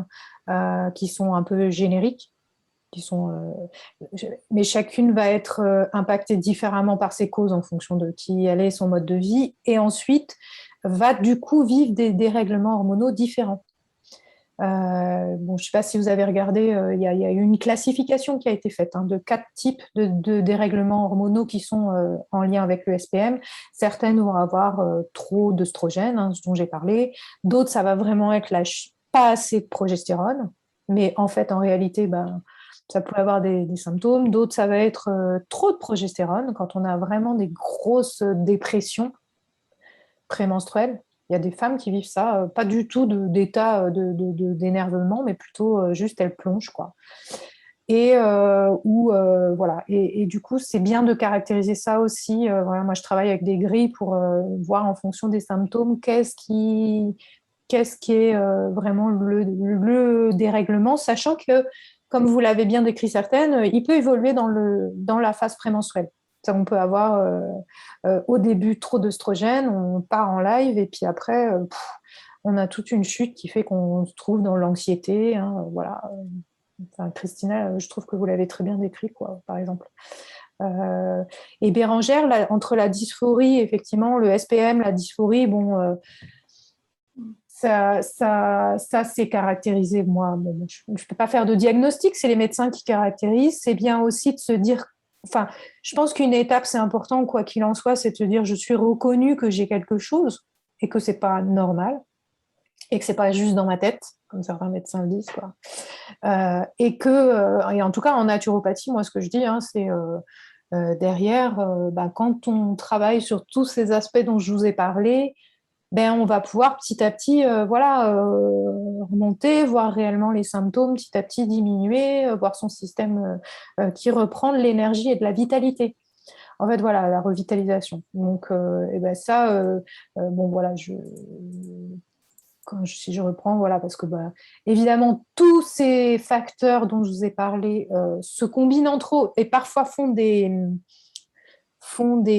qui sont un peu génériques, mais chacune va être impactée différemment par ces causes en fonction de qui elle est, son mode de vie, et ensuite va du coup vivre des dérèglements hormonaux différents. Bon, je ne sais pas si vous avez regardé, il y a eu une classification qui a été faite de 4 types de dérèglements hormonaux qui sont en lien avec le SPM. Certaines vont avoir trop d'œstrogènes, ce dont j'ai parlé. D'autres, ça va vraiment être pas assez de progestérone. Mais en fait, en réalité, ça peut avoir des symptômes. D'autres, ça va être trop de progestérone quand on a vraiment des grosses dépressions prémenstruelles. Il y a des femmes qui vivent ça, pas du tout d'état d'énervement, mais plutôt juste elles plongent, quoi. Et voilà. Et du coup, c'est bien de caractériser ça aussi. Voilà, moi, je travaille avec des grilles pour voir en fonction des symptômes qu'est-ce qui est vraiment le dérèglement, sachant que, comme vous l'avez bien décrit certaines, il peut évoluer dans la phase prémenstruelle. Ça, on peut avoir au début trop d'œstrogènes, on part en live et puis après, on a toute une chute qui fait qu'on se trouve dans l'anxiété. Voilà. Enfin, Christina, je trouve que vous l'avez très bien décrit, quoi, par exemple. Et Bérangère, entre la dysphorie, effectivement, le SPM, la dysphorie, bon, ça c'est caractérisé. Moi, bon, je ne peux pas faire de diagnostic, c'est les médecins qui caractérisent. C'est bien aussi de se dire, enfin, je pense qu'une étape, c'est important, quoi qu'il en soit, c'est de se dire, je suis reconnue que j'ai quelque chose et que c'est pas normal et que c'est pas juste dans ma tête, comme certains médecins le disent, quoi. Et en tout cas, en naturopathie, moi, ce que je dis, c'est derrière, quand on travaille sur tous ces aspects dont je vous ai parlé, on va pouvoir petit à petit remonter, voir réellement les symptômes, petit à petit diminuer, voir son système qui reprend de l'énergie et de la vitalité. En fait, voilà, la revitalisation. Donc, ça, bon, voilà, si je reprends, voilà, parce que évidemment, tous ces facteurs dont je vous ai parlé se combinent entre eux et parfois font des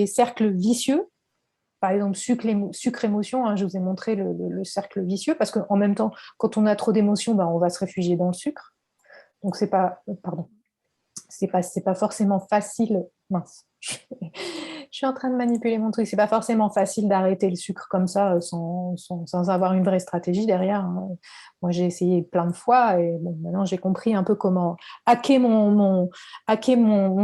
cercles vicieux. Par exemple, sucre-émotion, je vous ai montré le cercle vicieux, parce qu'en même temps, quand on a trop d'émotions, on va se réfugier dans le sucre. Donc, c'est pas forcément facile. Mince. Je suis en train de manipuler mon truc. C'est pas forcément facile d'arrêter le sucre comme ça sans avoir une vraie stratégie derrière, hein. Moi, j'ai essayé plein de fois et bon, maintenant j'ai compris un peu comment hacker mon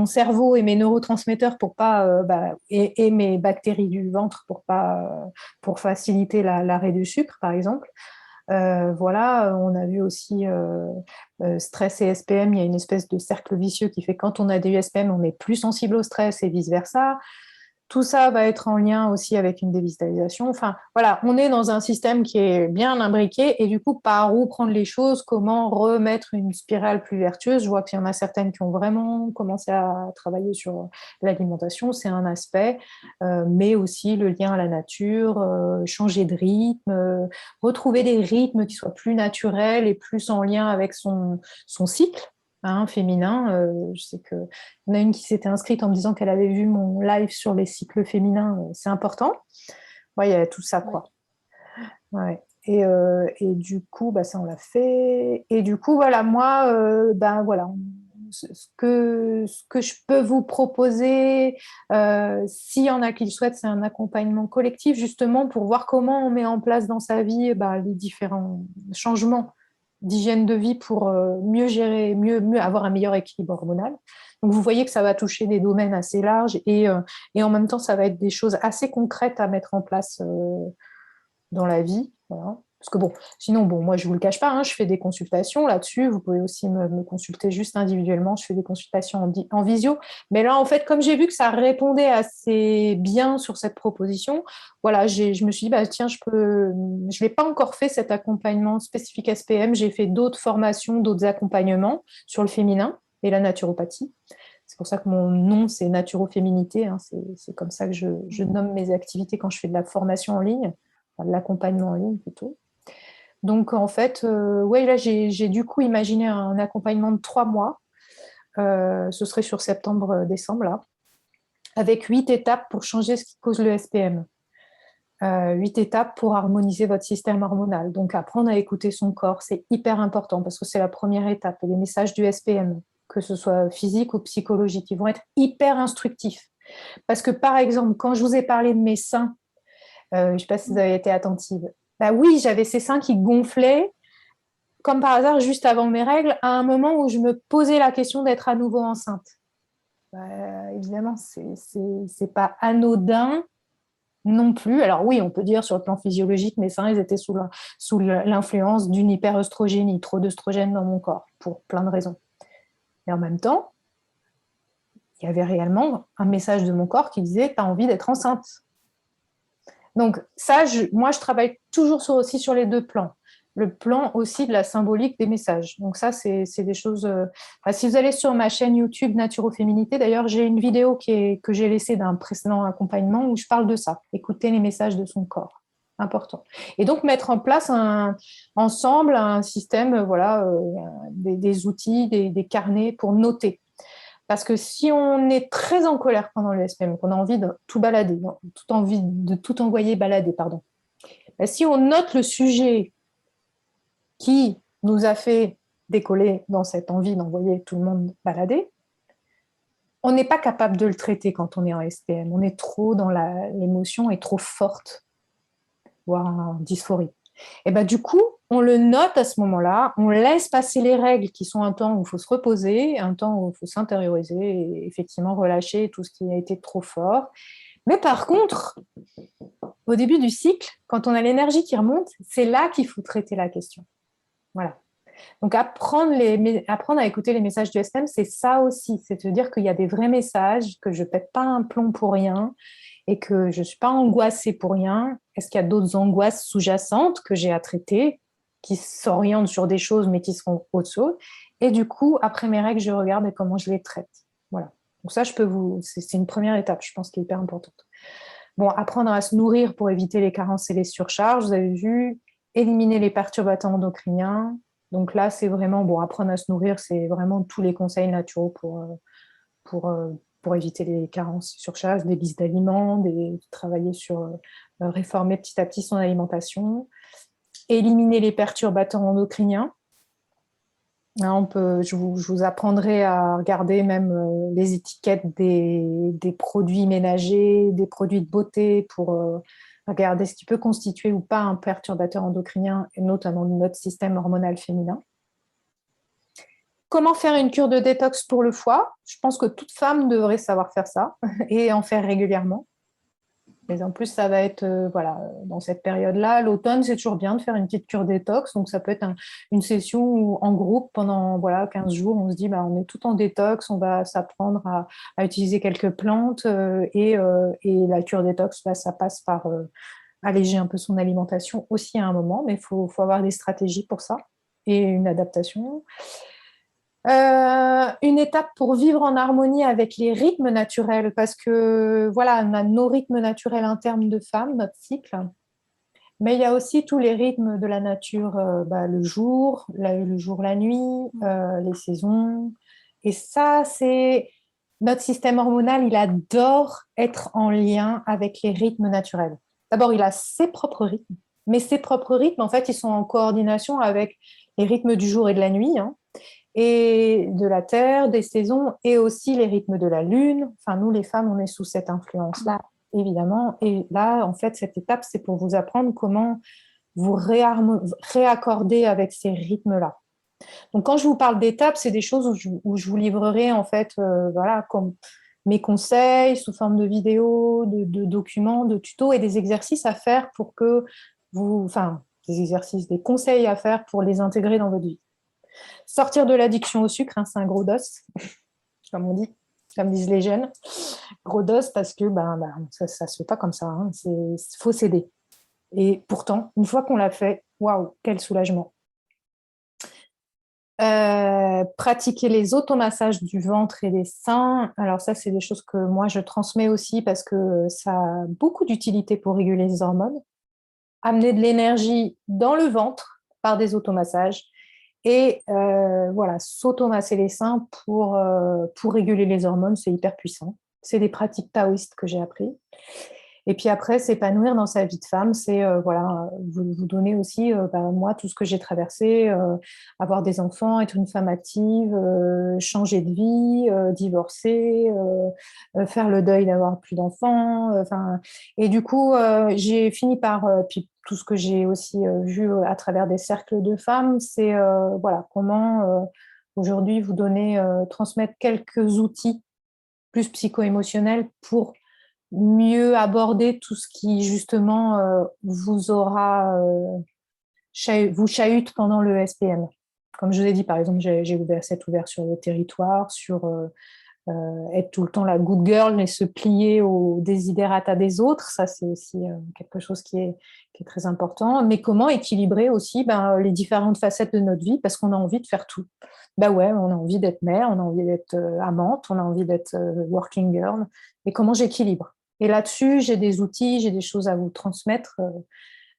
cerveau et mes neurotransmetteurs pour pas et mes bactéries du ventre pour faciliter l'arrêt du sucre, par exemple. Voilà, on a vu aussi stress et SPM, il y a une espèce de cercle vicieux qui fait que quand on a des SPM, on est plus sensible au stress et vice-versa. Tout ça va être en lien aussi avec une dévitalisation. Enfin, voilà, on est dans un système qui est bien imbriqué et du coup, par où prendre les choses, comment remettre une spirale plus vertueuse. Je vois qu'il y en a certaines qui ont vraiment commencé à travailler sur l'alimentation, c'est un aspect, mais aussi le lien à la nature, changer de rythme, retrouver des rythmes qui soient plus naturels et plus en lien avec son cycle. Hein, féminin. Je sais qu'il y en a une qui s'était inscrite en me disant qu'elle avait vu mon live sur les cycles féminins. C'est important. Ouais, il y a tout ça, quoi. Ouais. Et du coup, ça, on l'a fait. Et du coup, voilà, moi, voilà, ce que je peux vous proposer, s'il y en a qui le souhaitent, c'est un accompagnement collectif, justement, pour voir comment on met en place dans sa vie les différents changements d'hygiène de vie pour mieux gérer, mieux avoir un meilleur équilibre hormonal. Donc, vous voyez que ça va toucher des domaines assez larges et en même temps, ça va être des choses assez concrètes à mettre en place dans la vie. Voilà. Parce que sinon, moi, je ne vous le cache pas, hein, je fais des consultations là-dessus. Vous pouvez aussi me consulter juste individuellement. Je fais des consultations en visio. Mais là, en fait, comme j'ai vu que ça répondait assez bien sur cette proposition, voilà, je me suis dit, tiens, je l'ai pas encore fait cet accompagnement spécifique SPM. J'ai fait d'autres formations, d'autres accompagnements sur le féminin et la naturopathie. C'est pour ça que mon nom, c'est Naturoféminité. Hein. C'est comme ça que je nomme mes activités quand je fais de la formation en ligne, de l'accompagnement en ligne plutôt. Donc, en fait, là, j'ai du coup imaginé un accompagnement de 3 mois. Ce serait sur septembre-décembre, là, avec 8 étapes pour changer ce qui cause le SPM. 8 étapes pour harmoniser votre système hormonal. Donc, apprendre à écouter son corps, c'est hyper important parce que c'est la première étape. Et les messages du SPM, que ce soit physique ou psychologique, ils vont être hyper instructifs. Parce que, par exemple, quand je vous ai parlé de mes seins, je ne sais pas si vous avez été attentive, oui, j'avais ces seins qui gonflaient, comme par hasard, juste avant mes règles, à un moment où je me posais la question d'être à nouveau enceinte. Évidemment, c'est pas anodin non plus. Alors oui, on peut dire sur le plan physiologique, mes seins, ils étaient sous l'influence d'une hyperœstrogénie, trop d'œstrogène dans mon corps, pour plein de raisons. Et en même temps, il y avait réellement un message de mon corps qui disait « tu as envie d'être enceinte ». Donc ça, moi, je travaille toujours aussi sur les deux plans. Le plan aussi de la symbolique des messages. Donc ça, c'est des choses... si vous allez sur ma chaîne YouTube Naturoféminité, d'ailleurs, j'ai une vidéo que j'ai laissée d'un précédent accompagnement où je parle de ça. Écouter les messages de son corps. Important. Et donc, mettre en place ensemble un système, des outils, des carnets pour noter. Parce que si on est très en colère pendant le SPM, qu'on a envie de tout balader, envie de tout envoyer balader, pardon. Si on note le sujet qui nous a fait décoller dans cette envie d'envoyer tout le monde balader, on n'est pas capable de le traiter quand on est en SPM. On est trop dans l'émotion est trop forte, voire en dysphorie. Et du coup, on le note à ce moment-là, on laisse passer les règles qui sont un temps où il faut se reposer, un temps où il faut s'intérioriser et effectivement relâcher tout ce qui a été trop fort. Mais par contre, au début du cycle, quand on a l'énergie qui remonte, c'est là qu'il faut traiter la question. Voilà. Donc, apprendre à écouter les messages du SPM, c'est ça aussi. C'est de dire qu'il y a des vrais messages, que je ne pète pas un plomb pour rien et que je ne suis pas angoissée pour rien. Est-ce qu'il y a d'autres angoisses sous-jacentes que j'ai à traiter, qui s'orientent sur des choses, mais qui seront autre chose? Et du coup, après mes règles, je regarde comment je les traite. Voilà. Donc ça, c'est une première étape, je pense, qui est hyper importante. Bon, apprendre à se nourrir pour éviter les carences et les surcharges. Vous avez vu, éliminer les perturbateurs endocriniens. Donc là, c'est vraiment, apprendre à se nourrir, c'est vraiment tous les conseils naturels pour éviter les carences, surcharges, des listes d'aliments, travailler sur réformer petit à petit son alimentation, éliminer les perturbateurs endocriniens. Je vous apprendrai à regarder même les étiquettes des produits ménagers, des produits de beauté pour regarder ce qui peut constituer ou pas un perturbateur endocrinien, et notamment de notre système hormonal féminin. Comment faire une cure de détox pour le foie? Je pense que toute femme devrait savoir faire ça et en faire régulièrement. Et en plus, ça va être voilà, dans cette période-là. L'automne, c'est toujours bien de faire une petite cure détox. Donc, ça peut être une session où, en groupe pendant 15 jours. On se dit, bah, on est tout en détox, on va s'apprendre à utiliser quelques plantes. Et la cure détox, bah, ça passe par alléger un peu son alimentation aussi à un moment. Mais il faut avoir des stratégies pour ça et une adaptation. Une étape pour vivre en harmonie avec les rythmes naturels, parce que voilà, on a nos rythmes naturels internes de femmes, notre cycle, mais il y a aussi tous les rythmes de la nature, le jour, la nuit, les saisons. Et ça, c'est notre système hormonal, il adore être en lien avec les rythmes naturels. D'abord, il a ses propres rythmes, mais ses propres rythmes, en fait, ils sont en coordination avec les rythmes du jour et de la nuit, hein, et de la Terre, des saisons, et aussi les rythmes de la Lune. Enfin, nous, les femmes, on est sous cette influence-là, évidemment. Et là, en fait, cette étape, c'est pour vous apprendre comment vous réaccorder avec ces rythmes-là. Donc, quand je vous parle d'étapes, c'est des choses où je vous livrerai, en fait, voilà, comme mes conseils sous forme de vidéos, de documents, de tutos et des exercices à faire pour que enfin, des exercices, des conseils à faire pour les intégrer dans votre vie. Sortir de l'addiction au sucre, hein, c'est un gros dos, comme on dit, comme disent les jeunes. Gros dos parce que ça ne se fait pas comme ça. Hein. Faut s'aider. Et pourtant, une fois qu'on l'a fait, waouh, quel soulagement. Pratiquer les automassages du ventre et des seins. Alors ça, c'est des choses que moi, je transmets aussi parce que ça a beaucoup d'utilité pour réguler les hormones. Amener de l'énergie dans le ventre par des automassages. Et voilà, s'automasser les seins pour réguler les hormones, c'est hyper puissant. C'est des pratiques taoïstes que j'ai appris. Et puis après, s'épanouir dans sa vie de femme, c'est voilà, vous donner aussi, moi, tout ce que j'ai traversé, avoir des enfants, être une femme active, changer de vie, divorcer, faire le deuil d'avoir plus d'enfants. Et du coup, j'ai fini par, puis tout ce que j'ai aussi vu à travers des cercles de femmes, c'est voilà, comment aujourd'hui vous donner, transmettre quelques outils plus psycho-émotionnels pour mieux aborder tout ce qui justement vous aura vous chahute pendant le SPM. Comme je vous ai dit, par exemple, j'ai cette ouvert sur le territoire, sur être tout le temps la good girl et se plier aux desiderata des autres. Ça, c'est aussi quelque chose qui est très important. Mais comment équilibrer aussi les différentes facettes de notre vie, parce qu'on a envie de faire tout. Ouais, on a envie d'être mère, on a envie d'être amante, on a envie d'être working girl. Et comment j'équilibre? Et là-dessus, j'ai des outils, j'ai des choses à vous transmettre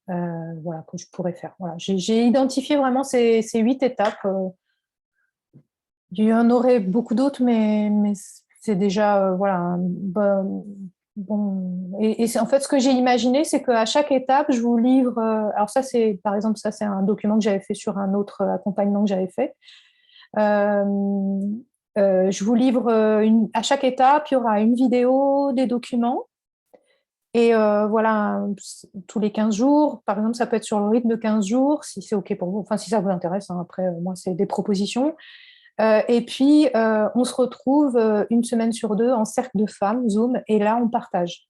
voilà, que je pourrais faire. Voilà. J'ai identifié vraiment ces 8 étapes. Il y en aurait beaucoup d'autres, mais c'est déjà voilà, bon. Et en fait, ce que j'ai imaginé, c'est qu'à chaque étape, je vous livre. Alors ça, c'est par exemple, ça c'est un document que j'avais fait sur un autre accompagnement que j'avais fait. Je vous livre à chaque étape, il y aura une vidéo, des documents. Et voilà, tous les 15 jours, par exemple, ça peut être sur le rythme de 15 jours, si c'est OK pour vous, enfin, si ça vous intéresse. Hein, après, moi, c'est des propositions. Et puis, on se retrouve une semaine sur 2 en cercle de femmes, Zoom, et là, on partage.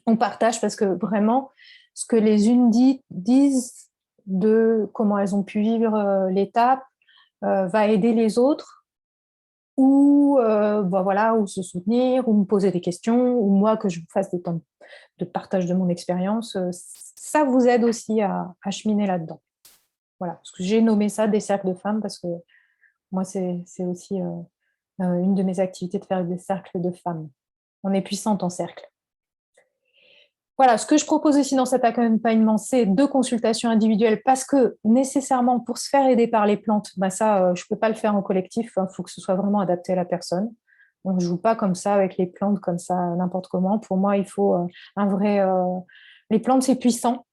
On partage parce que vraiment, ce que les unes disent de comment elles ont pu vivre l'étape va aider les autres ou voilà, ou se soutenir, ou me poser des questions, ou moi que je fasse des temps de partage de mon expérience. Ça vous aide aussi à cheminer là-dedans. Voilà, parce que j'ai nommé ça des cercles de femmes parce que moi, c'est aussi une de mes activités de faire des cercles de femmes. On est puissante en cercle. Voilà, ce que je propose aussi dans cet accompagnement, c'est 2 consultations individuelles parce que nécessairement, pour se faire aider par les plantes, ça, je ne peux pas le faire en collectif, il faut que ce soit vraiment adapté à la personne. Donc, je ne joue pas comme ça avec les plantes, comme ça, n'importe comment. Pour moi, il faut un vrai... les plantes, c'est puissant.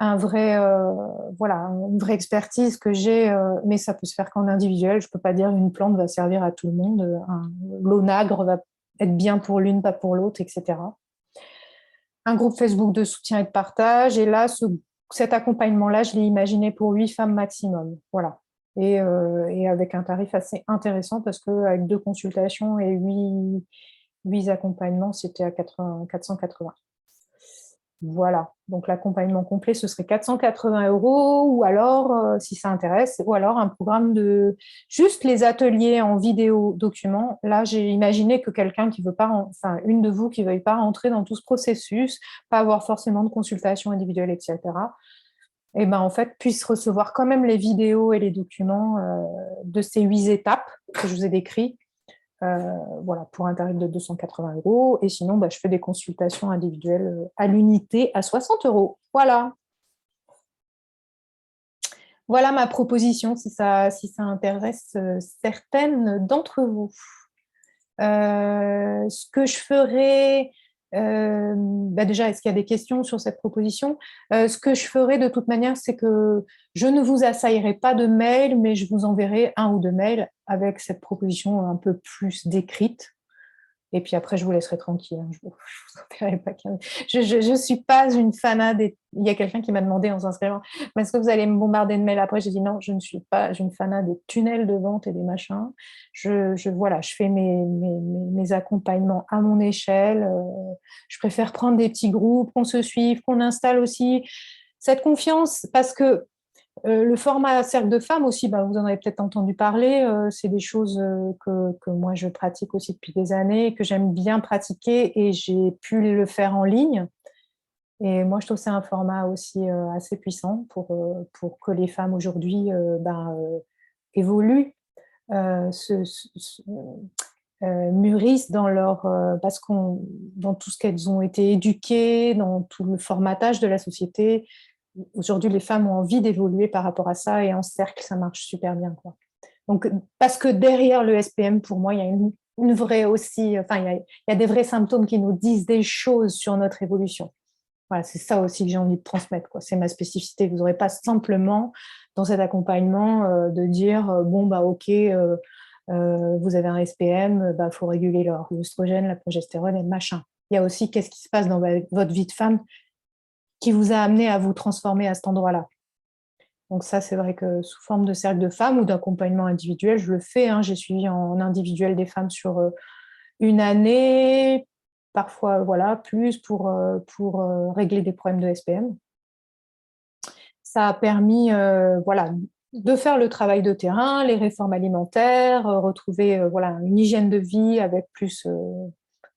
une vraie expertise que j'ai, mais ça peut se faire qu'en individuel. Je ne peux pas dire une plante va servir à tout le monde, l'onagre va être bien pour l'une, pas pour l'autre, etc. Un groupe Facebook de soutien et de partage. Et là, cet accompagnement-là, je l'ai imaginé pour 8 femmes maximum. Voilà. Et avec un tarif assez intéressant parce qu'avec 2 consultations et 8 accompagnements, c'était à 480. Voilà, donc l'accompagnement complet, ce serait 480 €, ou alors, si ça intéresse, ou alors un programme de juste les ateliers en vidéo document. Là, j'ai imaginé que quelqu'un qui veut pas, enfin, une de vous qui ne veuille pas rentrer dans tout ce processus, pas avoir forcément de consultation individuelle, etc., et ben, en fait, puisse recevoir quand même les vidéos et les documents de ces 8 étapes que je vous ai décrites. Voilà, pour un tarif de 280 €. Et sinon, je fais des consultations individuelles à l'unité à 60 €. Voilà. Voilà ma proposition, si ça intéresse certaines d'entre vous. Ce que je ferai, déjà, est-ce qu'il y a des questions sur cette proposition? Ce que je ferai de toute manière, c'est que je ne vous assaillerai pas de mails, mais je vous enverrai 1 ou 2 mails avec cette proposition un peu plus décrite. Et puis après, je vous laisserai tranquille. Je vous enverrai pas je suis pas une fanat des... Il y a quelqu'un qui m'a demandé en s'inscrivant, mais est-ce que vous allez me bombarder de mails après? J'ai dit non, je ne suis pas une fanat des tunnels de vente et des machins. Voilà, je fais mes accompagnements à mon échelle. Je préfère prendre des petits groupes, qu'on se suive, qu'on installe aussi cette confiance, parce que le format cercle de femmes aussi, vous en avez peut-être entendu parler, c'est des choses que moi je pratique aussi depuis des années, que j'aime bien pratiquer, et j'ai pu le faire en ligne. Et moi je trouve que c'est un format aussi assez puissant pour que les femmes aujourd'hui évoluent, mûrissent dans dans tout ce qu'elles ont été éduquées, dans tout le formatage de la société. Aujourd'hui, les femmes ont envie d'évoluer par rapport à ça, et en cercle, ça marche super bien, quoi. Donc, parce que derrière le SPM, pour moi, il y a une vraie aussi, enfin, il y a des vrais symptômes qui nous disent des choses sur notre évolution. Voilà, c'est ça aussi que j'ai envie de transmettre, quoi. C'est ma spécificité. Vous n'aurez pas simplement, dans cet accompagnement, de dire, ok, vous avez un SPM, faut réguler l'œstrogène, la progestérone et le machin. Il y a aussi qu'est-ce qui se passe dans votre vie de femme qui vous a amené à vous transformer à cet endroit-là. Donc ça, c'est vrai que sous forme de cercle de femmes ou d'accompagnement individuel, je le fais. J'ai suivi en individuel des femmes sur une année, parfois plus pour régler des problèmes de SPM. Ça a permis de faire le travail de terrain, les réformes alimentaires, retrouver une hygiène de vie avec plus,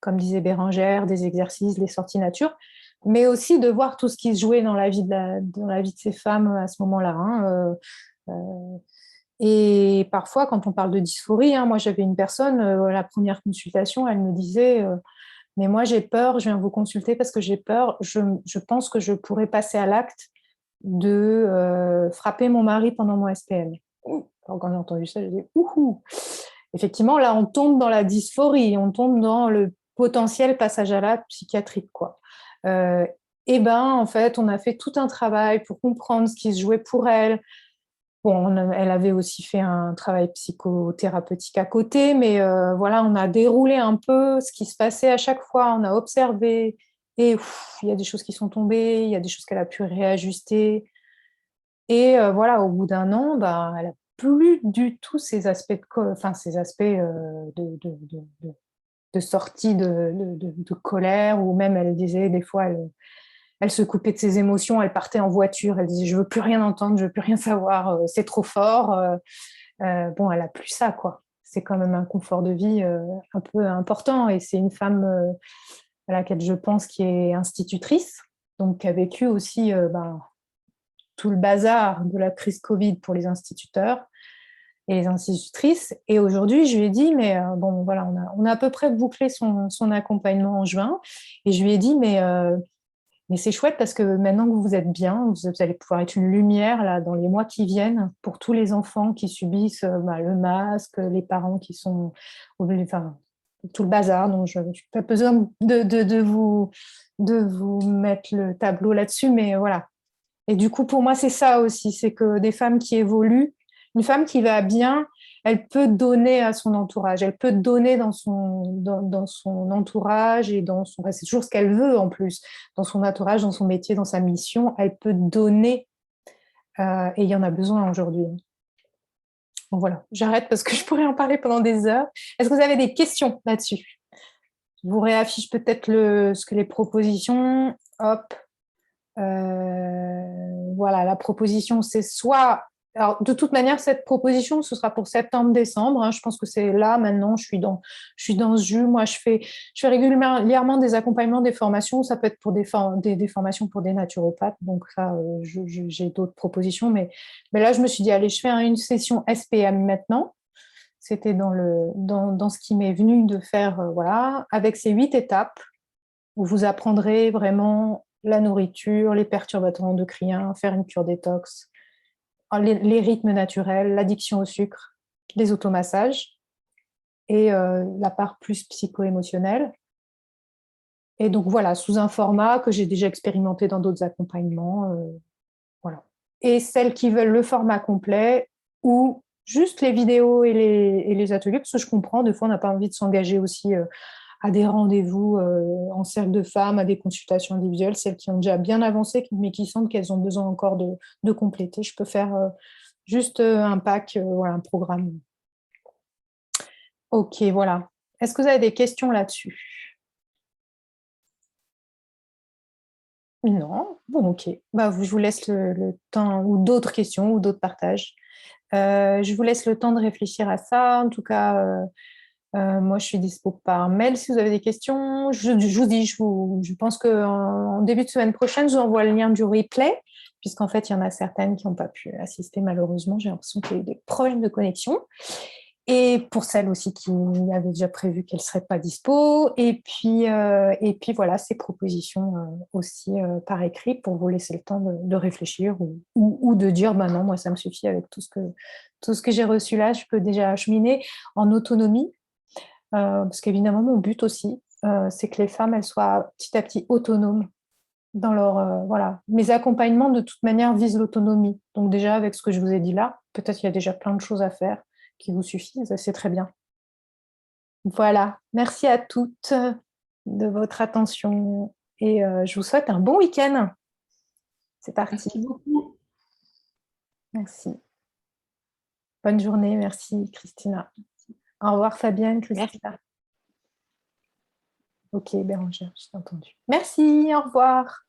comme disait Bérangère, des exercices, des sorties nature, mais aussi de voir tout ce qui se jouait dans la vie de ces femmes à ce moment-là. Et parfois, quand on parle de dysphorie, moi j'avais une personne, la première consultation, elle me disait mais moi j'ai peur, je viens vous consulter parce que j'ai peur, je pense que je pourrais passer à l'acte de frapper mon mari pendant mon SPM. Alors, quand j'ai entendu ça, j'ai dit ouhou. Effectivement, là on tombe dans la dysphorie, on tombe dans le potentiel passage à l'acte psychiatrique, quoi. En fait, on a fait tout un travail pour comprendre ce qui se jouait pour elle. Bon, elle avait aussi fait un travail psychothérapeutique à côté, mais on a déroulé un peu ce qui se passait à chaque fois, on a observé, et il y a des choses qui sont tombées, il y a des choses qu'elle a pu réajuster. Et au bout d'1 an, elle n'a plus du tout ces aspects de sortie de colère, ou même elle disait des fois, elle se coupait de ses émotions, elle partait en voiture, elle disait je veux plus rien entendre, je veux plus rien savoir, c'est trop fort. Elle a plus ça, quoi. C'est quand même un confort de vie un peu important, et c'est une femme à laquelle je pense qui est institutrice, donc qui a vécu aussi tout le bazar de la crise Covid pour les instituteurs et les institutrices. Et aujourd'hui, je lui ai dit, mais on a à peu près bouclé son accompagnement en juin, et je lui ai dit, mais c'est chouette parce que maintenant que vous êtes bien, vous allez pouvoir être une lumière là, dans les mois qui viennent pour tous les enfants qui subissent le masque, les parents qui sont... tout le bazar. Donc, je n'ai pas besoin de vous mettre le tableau là-dessus, mais voilà. Et du coup, pour moi, c'est ça aussi, c'est que des femmes qui évoluent, une femme qui va bien, elle peut donner à son entourage, elle peut donner dans son entourage et c'est toujours ce qu'elle veut en plus, dans son entourage, dans son métier, dans sa mission, elle peut donner et il y en a besoin aujourd'hui. Bon, voilà, j'arrête parce que je pourrais en parler pendant des heures. Est-ce que vous avez des questions là-dessus? Je vous réaffiche peut-être ce que les propositions. Hop. Voilà, la proposition, c'est soit... Alors, de toute manière, cette proposition, ce sera pour septembre-décembre. Hein. Je pense que c'est là, maintenant, je suis dans ce jus. Moi, je fais régulièrement des accompagnements, des formations. Ça peut être pour des formations pour des naturopathes. Donc, ça, j'ai d'autres propositions. Mais là, je me suis dit, allez, je fais une session SPM maintenant. C'était dans ce qui m'est venu de faire, voilà, avec ces 8 étapes où vous apprendrez vraiment la nourriture, les perturbateurs endocriniens, faire une cure détox, les rythmes naturels, l'addiction au sucre, les automassages et la part plus psycho-émotionnelle. Et donc voilà, sous un format que j'ai déjà expérimenté dans d'autres accompagnements. Voilà. Et celles qui veulent le format complet ou juste les vidéos et les ateliers, parce que je comprends, des fois on n'a pas envie de s'engager aussi à des rendez-vous en cercle de femmes, à des consultations individuelles, celles qui ont déjà bien avancé, mais qui sentent qu'elles ont besoin encore de compléter. Je peux faire juste un pack, voilà, un programme. Ok, voilà. Est-ce que vous avez des questions là-dessus? Non? Bon, ok. Bah, je vous laisse le temps, ou d'autres questions, ou d'autres partages. Je vous laisse le temps de réfléchir à ça. En tout cas, moi, je suis dispo par mail si vous avez des questions. Je vous dis, je pense qu'en début de semaine prochaine, je vous envoie le lien du replay, puisqu'en fait, il y en a certaines qui n'ont pas pu assister malheureusement. J'ai l'impression qu'il y a eu des problèmes de connexion. Et pour celles aussi qui avaient déjà prévu qu'elles ne seraient pas dispo. Et puis voilà, ces propositions aussi par écrit pour vous laisser le temps de réfléchir ou de dire, bah non, moi, ça me suffit avec tout ce que j'ai reçu là. Je peux déjà acheminer en autonomie. Parce qu'évidemment, mon but aussi, c'est que les femmes, elles soient petit à petit autonomes dans leur... voilà. Mes accompagnements, de toute manière, visent l'autonomie. Donc déjà, avec ce que je vous ai dit là, peut-être qu'il y a déjà plein de choses à faire qui vous suffisent, c'est très bien. Voilà. Merci à toutes de votre attention et je vous souhaite un bon week-end. C'est parti. Merci beaucoup. Merci. Bonne journée. Merci, Christina. Au revoir, Fabienne, Christina. Merci. Ok, Bérangère, je t'ai entendu. Merci, au revoir.